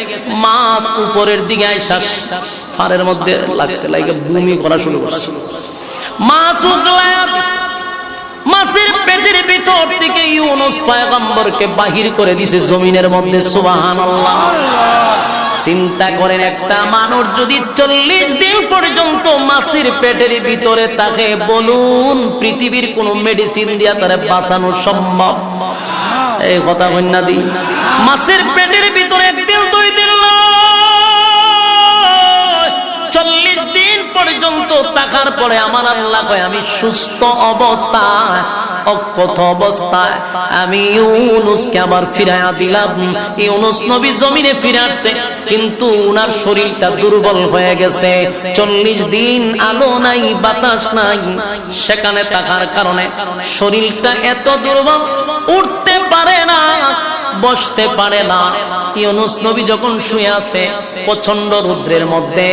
মাছ উপরের দিকে আইসা ফারের মধ্যে লাগছে, লাগে বমি করা শুরু করছে। মাছ উগলায় মাছের পেটের ভিতর থেকে ইউনুস পয়গম্বরকে বাহির করে দিয়েছে জমিনের মধ্যে। সুবহানাল্লাহ। চিন্তা করেন, একটা মানুষ যদি 40 দিন পর্যন্ত মাছের পেটের ভিতরে থাকে, বলুন পৃথিবীর কোন মেডিসিন দিয়া তারে বাঁচানো সম্ভব? এই কথা কন্যা দি, মাছের পেটের ভিতরে একদিন 2 দিন 40 দিন পর্যন্ত থাকার পরে আমার আল্লাহ কয় আমি সুস্থ অবস্থায়, অক্ষত অবস্থায় আমি ইউনুসকে আবার ফিরাইয়া দিলাম। ইউনুস নবী জমিনে ফিরে আসছে, কিন্তু উনার শরীরটা দুর্বল হয়ে গেছে। 40 দিন আলো নাই, বাতাস নাই, সেখানে থাকার কারণে শরীরটা এত দুর্বল, উঠতে পারে না, বসতে পারে না। ইউনুস নবী যখন শুয়ে আছে প্রচন্ড রৌদ্রের মধ্যে,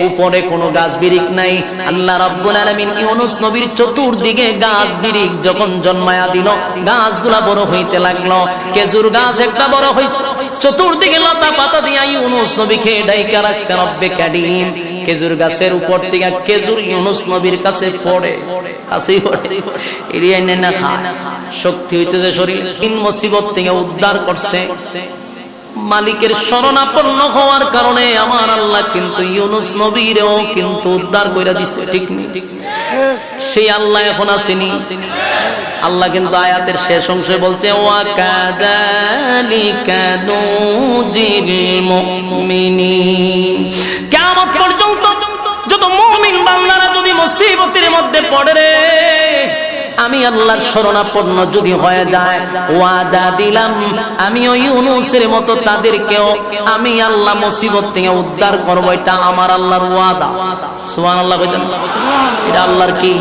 উপরে কোনো গাছ বিরিক নাই, আল্লাহ রাব্বুল আলামিন ইউনুস নবীর চতুর্দিকে গাছ বিরিক যখন জন্মায়া দিল, গাছগুলা বড় হইতে লাগলো। খেজুর গাছ একটা বড় হইছে, চতুর্দিকে লতা পাতা দিয়া ইউনুস নবীকে ডাইকা রাখছে রব্বে কারীম। খেজুর গাছের উপর থেকে খেজুর ইউনুস নবীর কাছে পড়ে, কাছেই পড়ে, এরিয়া না খায়, শক্তি হইতেছে শরীর। তিন মুসিবত থেকে উদ্ধার করছে। মালিকের শরণাপন্ন হওয়ার কারণে আমার আল্লাহ কিন্তু ইউনুস নবীরও কিন্তু উদ্ধার কইরা দিছে। ঠিক নেই? সেই আল্লাহ এখন আসেনি। আল্লাহ কিন্তু আয়াতের শেষ অংশে বলছে ওয়া কাযালিকা নুজিল মুমিনিন। কিয়ামত পর্যন্ত যত মুমিন বান্দারা যদি মুসিবতের মধ্যে পড়ে রে, আমি আল্লাহর শরণাপন্ন যদি হয়ে যায়, ওয়াদা দিলাম আমিও ইউনুসের মতো তাদেরকেও আমি আল্লাহ মুসিবত থেকে উদ্ধার করব। এটা আমার আল্লাহর ওয়াদা। সুবহানাল্লাহ। এটা আল্লাহর কি?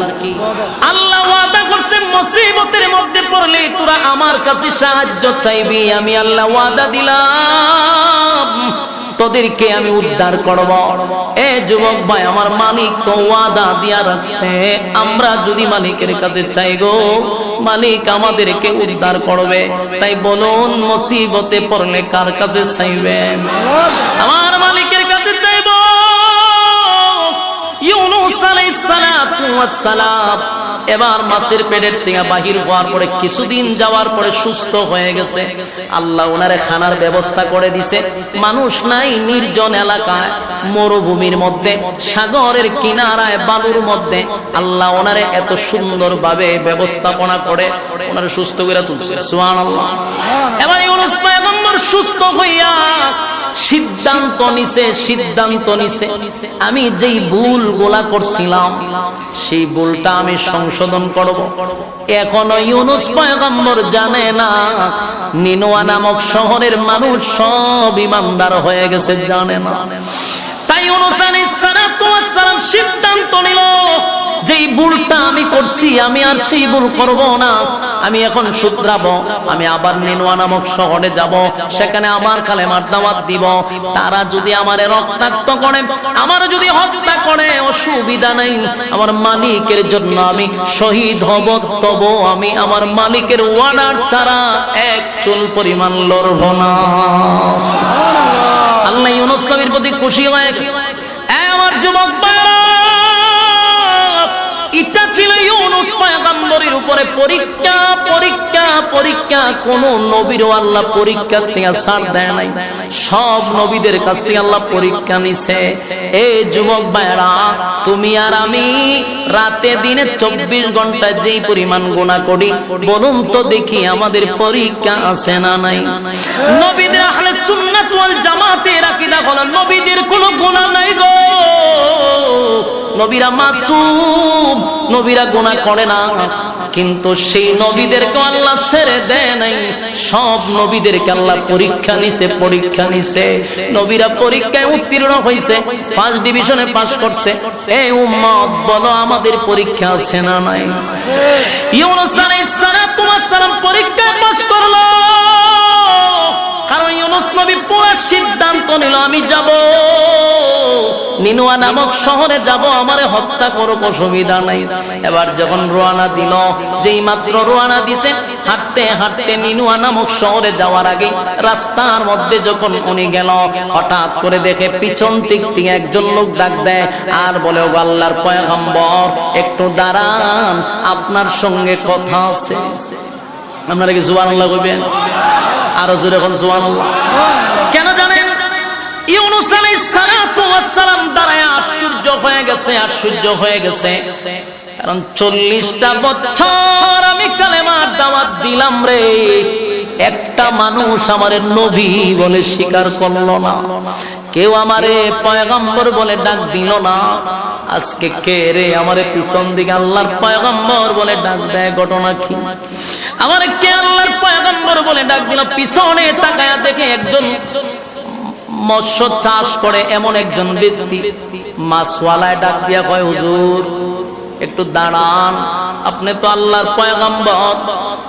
আল্লাহ ওয়াদা করছে মুসিবতের মধ্যে পড়লে তোরা আমার কাছে সাহায্য চাইবি, আমি আল্লাহ ওয়াদা দিলাম তোদেরকে আমি উদ্ধার করব। এ যুবক ভাই, আমার মালিক তো ওয়াদা দিয়া রাখছে, আমরা যদি মালিকের কাছে চাই গো, মালিক আমাদেরকে উদ্ধার করবে। তাই বলুন মুসিবতে পড়লে কার কাছে চাইবেন? আমার মালিকের কাছে চাইব। ইউনুস আলাইহিস সালাতু ওয়াস সালাম এবার মাছের পেটের থেকে বাহির হওয়ার পরে কিছুদিন যাওয়ার পরে সুস্থ হয়ে গেছে। আল্লাহ ওনারে খানার ব্যবস্থা করে দিছে। মানুষ নাই, নির্জন এলাকায়, মরুভূমির মধ্যে, সাগরের কিনারায়, বালুর মধ্যে আল্লাহ ওনারে এত সুন্দরভাবে ব্যবস্থাপনা করে ওনারে সুস্থ করে তুলছে। সুবহানাল্লাহ। এবার ইউনুস পয়গম্বর সুস্থ হইয়া সিদ্ধান্ত নিছে আমি যেই ভুল গোলা করছিলাম সেই ভুলটা আমি সংশোধন করব। এখনো ইউনুস পয়গম্বর জানে না নিনওয়া নামক শহরের মানুষ সব ঈমানদার হয়ে গেছে, জানে না। তাই ইউনুস আলাইহিস সালাম সিদ্ধান্ত নিল যেই ভুলটা আমি করছি আমি আর সেই ভুল করব না, আমি এখন শুধরাবো। আমি আবার নিনওয়া নামক শহরে যাব, সেখানে আমার কালেমার দাওয়াত দিব। তারা যদি আমারে রক্তাক্ত করে, আমার যদি হত্যা করে, অসুবিধা নাই, আমার মালিকের জন্য আমি শহীদ হব, তবু আমি আমার মালিকের ওয়ার্ডার ছাড়া এক চুল পরিমাণ লড়ব না। আল্লাহ ইউনুস নবীর প্রতি খুশি হয়ে গেছে। আমার যুবক ভাইরা, এটা ছিল ইউনুস পয়গম্বরের উপরে পরীক্ষা। কোন নবীরও আল্লাহ পরীক্ষা থেকে ছাড় দেয় নাই, সব নবীদের কাছ থেকে আল্লাহ পরীক্ষা নিছে। এই যুবক ভাইরা, তুমি আর আমি রাতে দিনে 24 ঘন্টায় যেই পরিমাণ গুনাহ করি, বলুন তো দেখি আমাদের পরীক্ষা আছে না নাই? নবীদের আহলে সুন্নাত ওয়াল জামাতের আকীদা হলো নবীদের কোনো গুনাহ নাই গো, নবীরা মাসুম, নবীরা গুনাহ করে না। কিন্তু সেই নবীদেরকে আল্লাহ ছেড়ে দেয় নাই, সব নবীদেরকে আল্লাহ পরীক্ষা নিছে। নবীরা পরীক্ষায় উত্তীর্ণ হয়েছে, ফার্স্ট ডিভিশনে পাস করছে। এই উম্মত বলো আমাদের পরীক্ষা আছে না নাই? ইউনূস আলাইহিস সালাম পরীক্ষায় পাস করলো, কারণ ইউনূস নবী পুরো সিদ্ধান্ত নিল আমি যাব, নিনুয়া নামক শহরে যাব, আমারে হত্যা করো, অসুবিধা নাই। এবার যখন রওনা দিল, যেই মাত্র রওনা দিছে, হাঁটতে হাঁটতে নিনুয়া নামক শহরে যাওয়ার আগে রাস্তার মধ্যে যখন উনি গেল, হঠাৎ করে দেখে পিছন দিক থেকে একজন লোক ডাক দেয় আর বলে, ও আল্লাহর পয়গম্বর একটু দাঁড়ান, আপনার সঙ্গে কথা আছে। আপনারা কি সুবহানাল্লাহ কইবেন? আরো জোরে কোন সুবহানাল্লাহ। কেন জানেন? ইউনূস আলাইহিস সালাম দাঁড়ায় আশ্চর্য হয়ে গেছে, কারণ 40টা বছর আমি কালেমার দাওয়াত দিলাম রে, একটা মানুষ আমারে নবী বলে স্বীকার করলো না, কেউ আমারে পয়গম্বর বলে ডাক দিল না। আজকে কে রে আমারে পিছন দিকে আল্লাহর পয়গম্বর বলে ডাক দেয়? ঘটনা কি? আমারে কে আল্লাহর পয়গম্বর বলে ডাক দিল? পিছনে তাকায়া দেখে একজন মৎস্য চাষ করে এমন একজন ব্যক্তি মাছওয়ালায় ডাক দিয়া কয়, হুজুর একটু দাঁড়ান, আপনি তো আল্লাহর পয়গম্বর।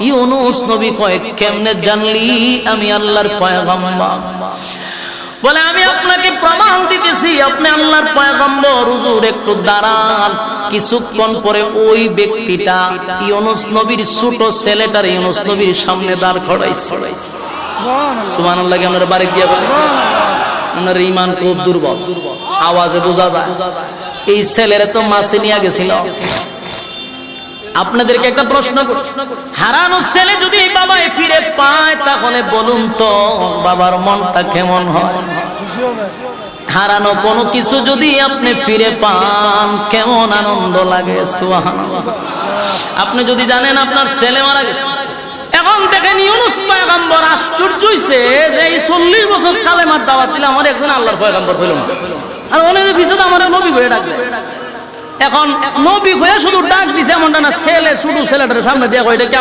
ইউনূস নবী কয়, কেমনে জানলি আমি আল্লাহর পয়গম্বর? বলে, আমি আপনাকে প্রমাণ দিতেছি আপনি আল্লাহর পয়গম্বর। হুজুর একটু দাঁড়ান। কিছুক্ষণ পরে ওই ব্যক্তিটা ইউনূস নবীর ছোট ছেলেটার ইউনূস নবীর সামনে দাঁড় করাইছে। সুবহানাল্লাহ। আমরা বাড়ি দিয়ে বলি, আমার ঈমান খুব দুর্বল, আওয়াজে বোঝা যায়। এই ছেলেরা তো মাছে নিয়ে গেছিল। আপনাদেরকে একটা প্রশ্ন, হারানো ছেলে যদি বাবায় ফিরে পায়, তাহলে বলুন তো বাবার মনটা কেমন হয়? হারানো কোনো কিছু যদি আপনি ফিরে পান, কেমন আনন্দ লাগে। সুবহানাল্লাহ। আপনি যদি জানেন আপনার ছেলে মারা গেছে, এখন দেখেন ইউনূস পয়গম্বর আশ্চর্য হইছে যে এই 40 বছর কালেমার দাওয়াত দিলাম, আমার একজন আল্লাহর পয়গম্বর হইল না, আর অনেকে পিছনে আমার নবী হয়ে ডাকবে। এখন নবী হয়ে শুধু ডাক দিছে এমনটা না, ছেলে ছোট ছেলেটার সামনে দিয়ে কয়, এটা কি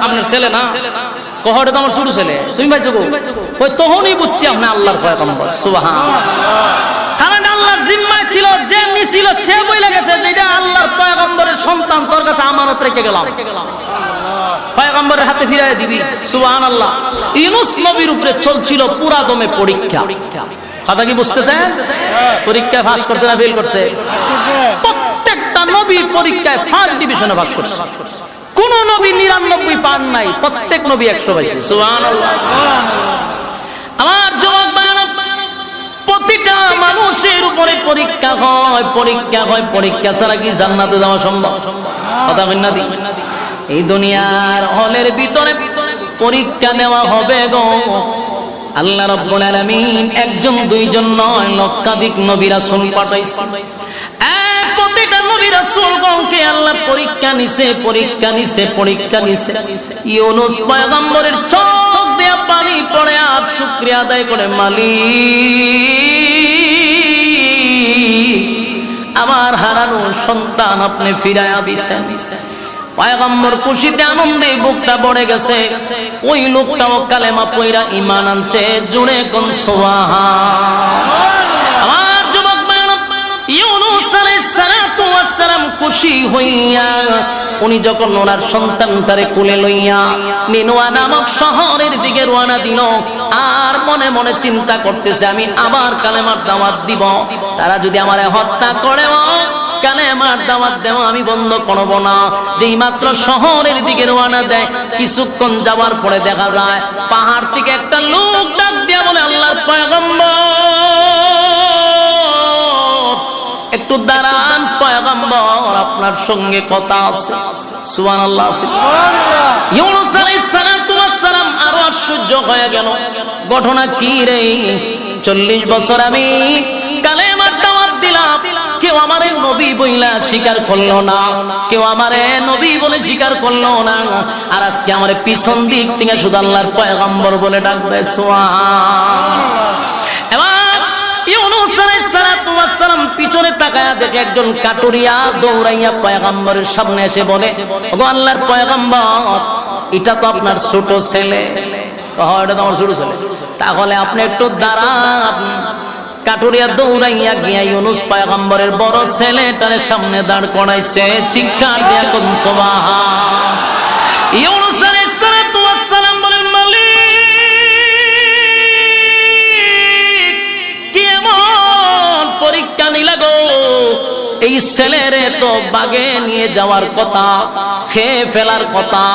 আপনার ছেলে না? কহটা তো আমার ছোট ছেলে, তুমি পাইছো কই? তখনই বুঝছি আপনি আল্লাহর পয়গম্বর। সুবহানাল্লাহ। কারণ আল্লাহর জিম্মায় ছিল, যে নিছিল সে বইলা গেছে যে এটা আল্লাহর পয়গম্বরের সন্তান, তোর কাছে আমানত রেখে গেলাম, পয়গম্বরের হাতে ফিরাই দিবি। সুবহানাল্লাহ। ইউনূস নবীর উপরে চলছিল পুরা দমে পরীক্ষা। কথা কি বুঝতেছেন? পরীক্ষায় পাস করছে না ফেল করছে? প্রত্যেকটা নবী পরীক্ষায় ফার্স্ট ডিভিশনে পাস করছে। কোন নবী 99 পান নাই, প্রত্যেক নবী 100 পাইছে। সুবহানাল্লাহ। আমার যুবক ভাইরা, প্রতিটা মানুষের উপরে পরীক্ষা হয়। পরীক্ষা ছাড়া কি জান্নাতে যাওয়া সম্ভব? কথা কই না দি? এই দুনিয়ার হলের ভিতরে পরীক্ষা নেওয়া হবে গো। আল্লাহ রাব্বুল আলামিন একজন দুইজন নয়, লক্ষাধিক নবী রাসূল পাঠাইছে। প্রত্যেকটা নবী রাসূলগণকে আল্লাহ পরীক্ষা নিছে। ইউনূস পয়গম্বরের চোখ দিয়ে পানি পড়ে আর শুকরিয়া আদায় করে, মালিক আমার হারানো সন্তান আপনি ফিরাইয়া দিছেন। পয়গম্বর খুশিতে আনন্দে বুকটা ভরে গেছে। ওই লোকটাও কালেমা পয়রা ঈমান আনছে। জুড়ে কোন সুবহান। আমার যুবক ভাইরা, ইউনূস আলাইহিস সালাম খুশি হইয়া উনি যখন ওনার সন্তানটারে কোলে লইয়া নিনুয়া নামক শহরের দিকে রওনা দিল, আর মনে মনে চিন্তা করতেছে, আমি আবার কালেমার দাওয়াত দিব, তারা যদি আমারে হত্যা করে কালেমার দাওয়াত দেওয়া আমি বন্ধ করব না। যেই মাত্র শহরের দিকে রওনা দেয়, কিছুক্ষণ যাওয়ার পরে দেখা যায় পাহাড় থেকে একটা লোক ডাক দিয়া বলে, আল্লাহর পয়গম্বর একটু দাঁড়ান, পয়গম্বর আপনার সঙ্গে কথা আছে। সুবহানাল্লাহ। ইউনূস আলাইহিস সালাম আরো আশ্চর্য হয়ে গেল, ঘটনা কি রে? 40 বছর আমি কালেমার দাওয়াত দিলাম, কেউ আমারে নবী বইলা স্বীকার করলো না, কেউ আমারে নবী বলে স্বীকার করলো না, আর আজকে আমারে পিছন দিক থেকে শুধু আল্লাহর পয়গম্বর বলে ডাকবে। সুবহানাল্লাহ। এবার ইউনূস আলাইহিস সালাম পিছনে তাকায়া দেখে একজন কাটুরিয়া দৌড়াইয়া পয়গম্বরের সামনে এসে বলে, ওগো আল্লাহর পয়গম্বর, এটা তো আপনার ছোট ছেলে। এটা তো আমার ছোট ছেলে, তাহলে আপনি একটু দাঁড়ান। কাটুরিয়া দৌড়াইয়া গিয়া ইউনুস পয়গম্বরের বড় ছেলেটার সামনে দাঁড় করাইছে। চিৎকার দিয়া কোন সুবহান। ইউনুস আলাইহিস সালাতু ওয়াস সালাম বলেন, মালিক কি এমন পরীক্ষা নিলা গো? এই ছেলেরে তো বাগে নিয়ে যাওয়ার কথা, খেয়ে ফেলার কথা,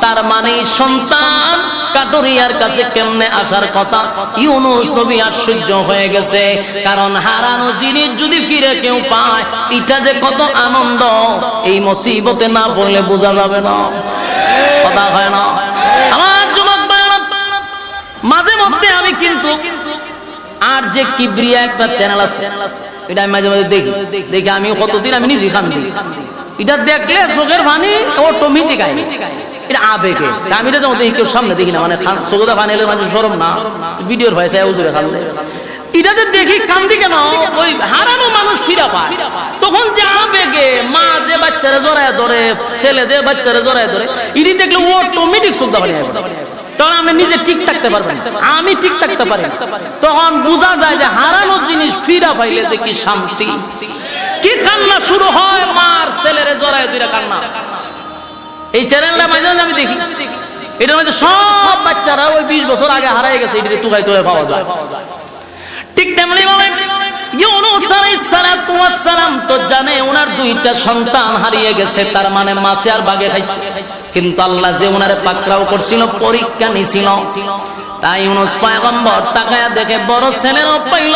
তার মানে সন্তান কাটুরিয়ার কাছে কেমনে আসার কথা। ইউনুস নবী আশ্চর্য হয়ে গেছে, কারণ হারানো জিনিস যদি ফিরে কেউ পায়, এটা যে কত আনন্দ, এই মুসিবতে না পড়লে বোঝা যাবে না, কথা হয় না। আমার যুবক ভাইরা, মাঝে মধ্যে আমি কিন্তু আর যে কিবরিয়া একটা চ্যানেল আছে, এটা আমি মাঝে মাঝে দেখি আমি কতদিন আমি নিজে খান দিই। এটা দেখলে চোখের পানি অটোমেটিক আয়, এটা আবেগে। আমি তো দেখি কেউ সামনে দেখি না, মানে চোখটা পানি এলে মানে সরম না, ভিডিওর ভয়েস উজুরে খান্দে। এটা যে দেখি কান্দি কেন, ওই হারানো মানুষ ফিরা পায়, তখন যে আবেগে মা যে বাচ্চারা জড়ায় ধরে, ছেলে যে বাচ্চারা জড়ায় ধরে, ইনি দেখলে অটোমেটিক চোখটা পানি আসবে। তখন আমি নিজে ঠিক থাকতে পারবেন, আমি ঠিক থাকতে পারি, তখন বোঝা যায় যে হারানো জিনিস ফিরা পাইলে যে কি শান্তি, কি কান্না শুরু হয় মার ছেলেরে জড়ায় ধরে কান্না। এই চ্যানেলটা মাঝে মাঝে আমি দেখি, এটার মধ্যে সব বাচ্চারা ওই 20 বছর আগে হারিয়ে গেছে, এটাতে তুকাই তুলে পাওয়া যায়। ঠিক তেমনি ভাবে ইউনুস আলাইহিস সালাতু ওয়াস সালাম তো জানে ওনার দুইটা সন্তান হারিয়ে গেছে, তার মানে মাছে আর বাগে খাইছে, কিন্তু আল্লাহ যে ওনারে পাকড়াও করছিল, পরীক্ষা নিছিল। তাই ইউনুস পয়গম্বর তাকায়া দেখে বড় ছেলেরও পাইল,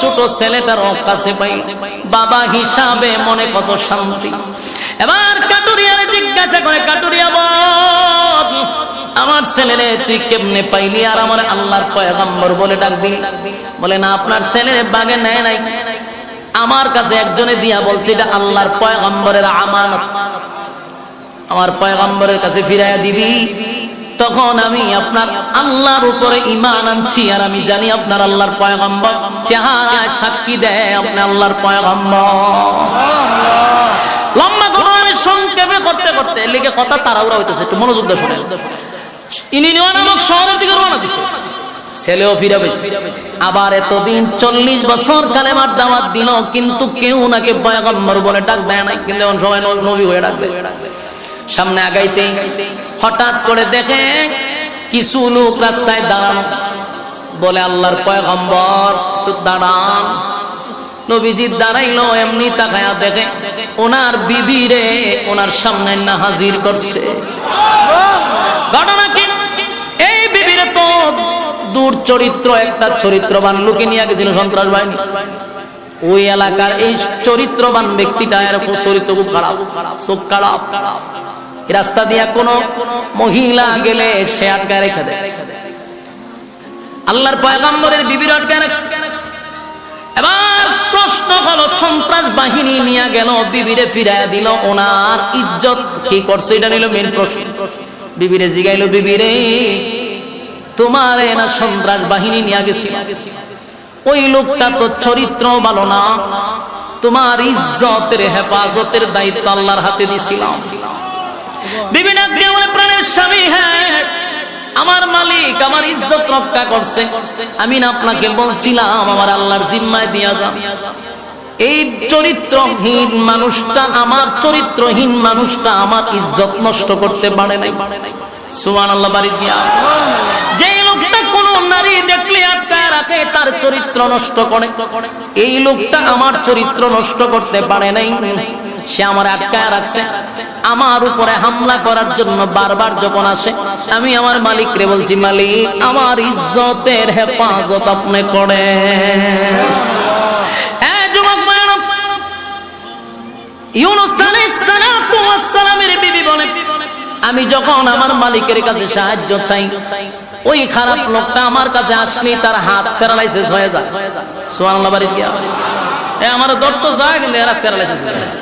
ছোট ছেলেটারও কাছে পাইল, বাবা হিসাবে মনে কত শান্তি। এবার কাটুরিয়ারে জিজ্ঞাসা করে, কাটুরিয়া বল, আমার ছেলেরে তুই কেমনে পাইলি আর আমার আল্লাহর পয়গম্বর বলে ডাক দিলি? বলে না, আপনার ছেলেরে বাগে নেয় নাই, আমার কাছে একজনে দিয়া বলছে এটা আল্লাহর পয়গম্বরের আমানত, আমার পয়গম্বরের কাছে ফিরাইয়া দিবি। তখন আমি আপনার আল্লাহর উপরে ঈমান আনছি, আর আমি জানি আপনার আল্লাহর পয়গম্বর, চেহারায় সাক্ষী দেয় আপনি আল্লাহর পয়গম্বর। লম্বা ঘটনা সংক্ষেপে করতে করতে লিখে কথা তাড়াহুড়া হইতেছে, একটু মনোযোগ দিয়ে শুনেন। ইনিনিয়া নামক শহরের দিকে রওনা দিছে, ছেলেও ফিরে পেয়েছে। আবার এতদিন 40 বছর কালেমার দাওয়াত দিল, কিন্তু কেউ নাকি পয়গম্বর বলে ডাক দেয় নাই, কিন্তু এখন সবাই নবী হয়ে ডাকবে। সামনে আগাইতেই হঠাৎ করে দেখে কিছু লোক রাস্তায় দাঁড়ানো, বলে আল্লাহর পয়গম্বর তো দাঁড়ান। নবীজি দাঁড়াইলো, এমনি তাকায়া দেখে ওনার বিবিরে ওনার সামনে না হাজির করছে। ঘটনা কি? এই বিবিরে তো দূর চরিত্র, একটা চরিত্রবান লোকে নিয়ে গেছিল সন্ত্রাস বাহিনী। ওই এলাকার এই চরিত্রবান ব্যক্তিটা এরকম চরিত্র খুব খারাপ, চোখ খারাপ। রাস্তা দিয়া কোন মহিলা গেলে সে আটকায় রেখে দেয়। আল্লাহর পয়গম্বরের বিবির আটকায় রাখছে। এবার প্রশ্ন হলো, সন্ত্রাস বাহিনী নিয়ে গেল, বিবিরে ফিরাইয়া দিল, ওনার ইজ্জত কি করছে এটা নিল মেন প্রশ্ন। বিবিরে জিগাইলো, বিবিরে তোমার না সন্ত্রাস বাহিনী নিয়ে গেছিল, ওই লোকটা তো চরিত্র ভালো না, তোমার ইজ্জতের হেফাজতের দায়িত্ব আল্লাহর হাতে দিছিলাম। বিবি ডাক দিয়ে বলে, প্রাণের স্বামী, হ্যাঁ আমার মালিক আমার ইজ্জত রক্ষা করছে, আমি না আপনাকে বলছিলাম আমার আল্লাহর জিম্মায় দিয়া যান। এই চরিত্রহীন মানুষটা, আমার চরিত্রহীন মানুষটা আমার ইজ্জত নষ্ট করতে পারে নাই। সুবহানাল্লাহ। বাড়ি দিয়া যে লোকটা কোন নারী দেখলে আটকায় রাখে, তার চরিত্র নষ্ট করে, এই লোকটা আমার চরিত্র নষ্ট করতে পারে নাই, সে আমার আটকায় রাখছে। আমার উপরে হামলা করার জন্য বারবার যখন আসে, আমি আমার মালিকরে বলছি, মালিক আমার ইজ্জতের হেফাজত আপনি করেন। ইউনুস আলাইহিস সালাতু ওয়াস সালামের বিবি বলে, আমি যখন আমার মালিকের কাছে সাহায্য চাই, ওই খারাপ লোকটা আমার কাছে আসলে তার হাত প্যারালাইসিস হয়ে যায়। সুবহানাল্লাহ। বাড়ি গিয়া আমার দত্ত যায়, কিন্তু এরা প্যারালাইসিস হয়ে যায়।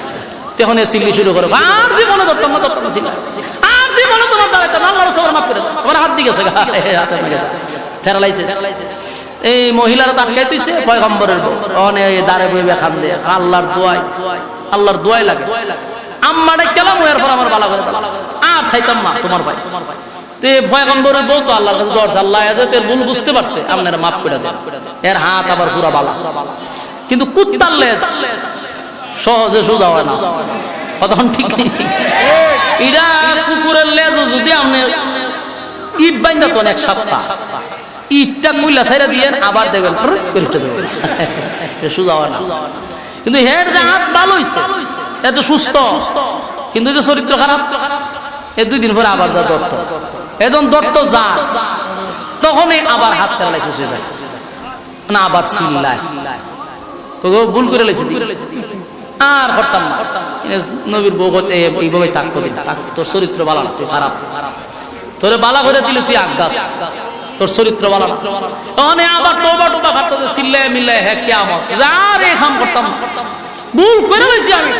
তখন এ সিল্লি শুরু করে, আর জীবনে দত্ত না, দত্ত ছিল, আর জীবনে তোমার দাঁড়াইতে আল্লাহর রাসূল মাফ করে দাও, আমার হাত দিয়ে গেছে, হাতে গেছে প্যারালাইসিস। এই মহিলারা তাকে দিছে পয়গম্বরের বউ অনেক দাঁড়ে বইবে খান দিয়ে আল্লাহর দোয়াই লাগে আম্মারে কেলাম এর পর আমার বালা করে আর চাইতাম মা তোমার ভাই তে পয়গম্বরের বউ তো আল্লাহর কাছে দরজা আল্লাহ এর ভুল বুঝতে পারছে আপনারা মাফ করে দেন এর হাত আবার পুরা বালা কিন্তু কুত্তার লেজ সহজে সোজা হয় না কতক্ষণ ঠিক নেই এটা কুকুরের লেজ যদি আপনি ইট বাইন্দা তো এক সপ্তাহ ইটটা মুইলা ছাইরা দিয়ে আবার দেখবেন সোজা হয় না কিন্তু হের যে হাত ভালো হইছে এত সুস্থ কিন্তু যে চরিত্র খারাপ এই 2 দিন পরে আবার যা দর্ত এখন দর্ত যা তখনই আবার হাত ফেলাইছে শুয়ে যায় না আবার চিল্লায় তো ভুল করে লাইছে আর করতাম না নবীর বউ এইভাবে থাকবো তোর চরিত্র ভালো না তুই খারাপ তোরে বালা করে দিলে তুই আগাস তোর চরিত্র ভালো না তখনই আবার তোবা টোবা খাটতে চিল্লায় মিল্লায় হ্যাঁ কিয়ামত আর এই কাম করতাম ভুল করে লাইছি আমি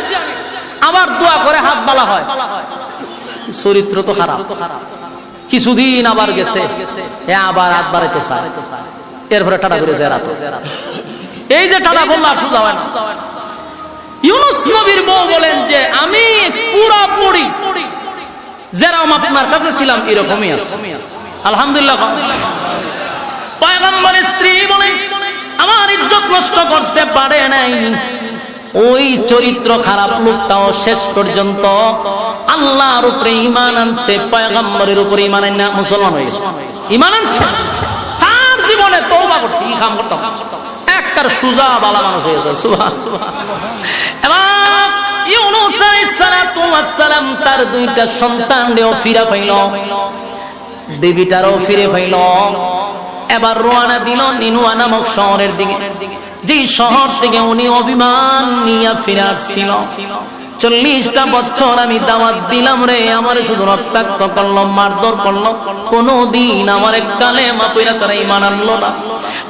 আবার দোয়া করে হাত বালা হয় চরিত্র তো খারাপ কিছুদিন আবার গেছে আবার হাত বাড়াইতে চায় এরপরে টাটা করে জেরাতো এই যে টাটা বললো আর সোজা হয় না ইউনুস নবীর বউ বলেন যে আমি পুরোপুরি যেরকম আপনার কাছে ছিলাম এরকমই আছে আলহামদুলিল্লাহ পয়গম্বরের স্ত্রী বলে আমার ইজ্জত নষ্ট করতে পারে নাই ওই চরিত্র খারাপ লোকটাও শেষ পর্যন্ত আল্লাহর উপরে ঈমান আনছে পয়গম্বরের উপরে ঈমান আনছে মুসলমান হয়েছে ঈমান আনছে তার জীবনে তওবা করছে এই কাম করতাম একটার সুজা বালা মানুষ হয়েছে সুবহানাল্লাহ এবার ইউনুস আলাইহিস সালাতু ওয়াস সালাম তার 2টা সন্তানও ফিরে পাইল বেবিটারও ফিরে পাইল এবার রওনা দিল নিনুয়া নামক শহরের দিকে যে শহর থেকে উনি অভিমান নিয়ে ফিরে আসছিল 40টা বছর আমি দাওয়াত দিলাম রে আমারে শুধু রক্তাক্ত করলো মারধর করলো কোনদিন আমার কালেমা পড়া তারা ঈমান আনলো না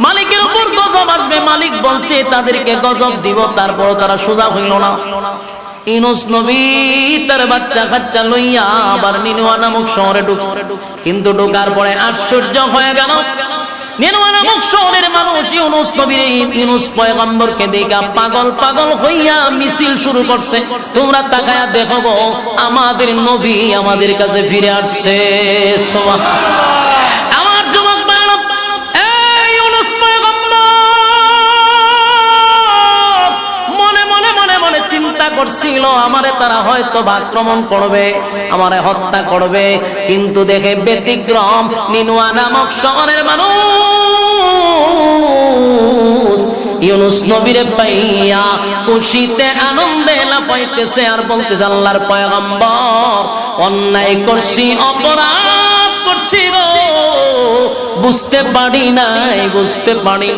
মালিকের উপর গজব আসবে মালিক বলছে তাদেরকে গজব দিব তারপর তারা সোজা হইল না ইউনুস নবী তার বাচ্চা কাচ্চা লইয়া আবার নিনুয়া নামক শহরে ঢুকছে কিন্তু ঢোকার পরে আশ্চর্য হয়ে গেল নিনুয়া নামক শহরের মানুষ ইউনুস নবীর ইউনুস পয়গম্বরকে দেখা পাগল পাগল হইয়া মিছিল শুরু করছে তোমরা তাকায়া দেখো গো আমাদের নবী আমাদের কাছে ফিরে আসছে সুবহানাল্লাহ আমার যুবক ভাইরা এই ইউনুস পয়গম্বর মনে মনে মনে মনে চিন্তা করছিল আমারে তারা হয়তো আক্রমণ করবে আমারে হত্যা করবে কিন্তু দেখে ব্যতিক্রম নিনুয়া নামক শহরের মানুষ ইউনুস নবীরে পাইয়া খুশিতে আনন্দে লাফাইতেছে আর বলতেছে আল্লাহর পয়গম্বর অন্যায় করছি অপরাধ করছি গো বুঝতে পারি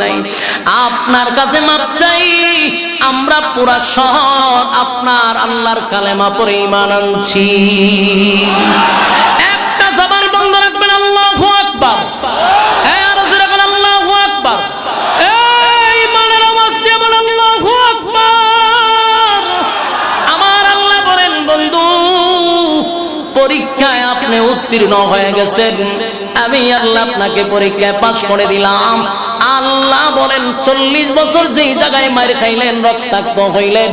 নাই আপনার কাছে মাপ চাই আমরা পুরা শহর আপনার আল্লাহর কালেমা পড়ে ঈমান আনছি একটা জবান বন্ধ রাখবেন আল্লাহু আকবার আর জোরে বলেন আল্লাহু আকবার এই ঈমানের আওয়াজ দিয়ে বলেন আল্লাহু আকবার আমার আল্লাহ বলেন বন্ধু পরীক্ষায় আপনি উত্তীর্ণ হয়ে গেছেন আমি আল্লাহ আপনাকে পরীক্ষায় পাস করে দিলাম আল্লাহ বলেন 40 বছর যেই জায়গায় মার খাইলেন রক্তাক্ত হইলেন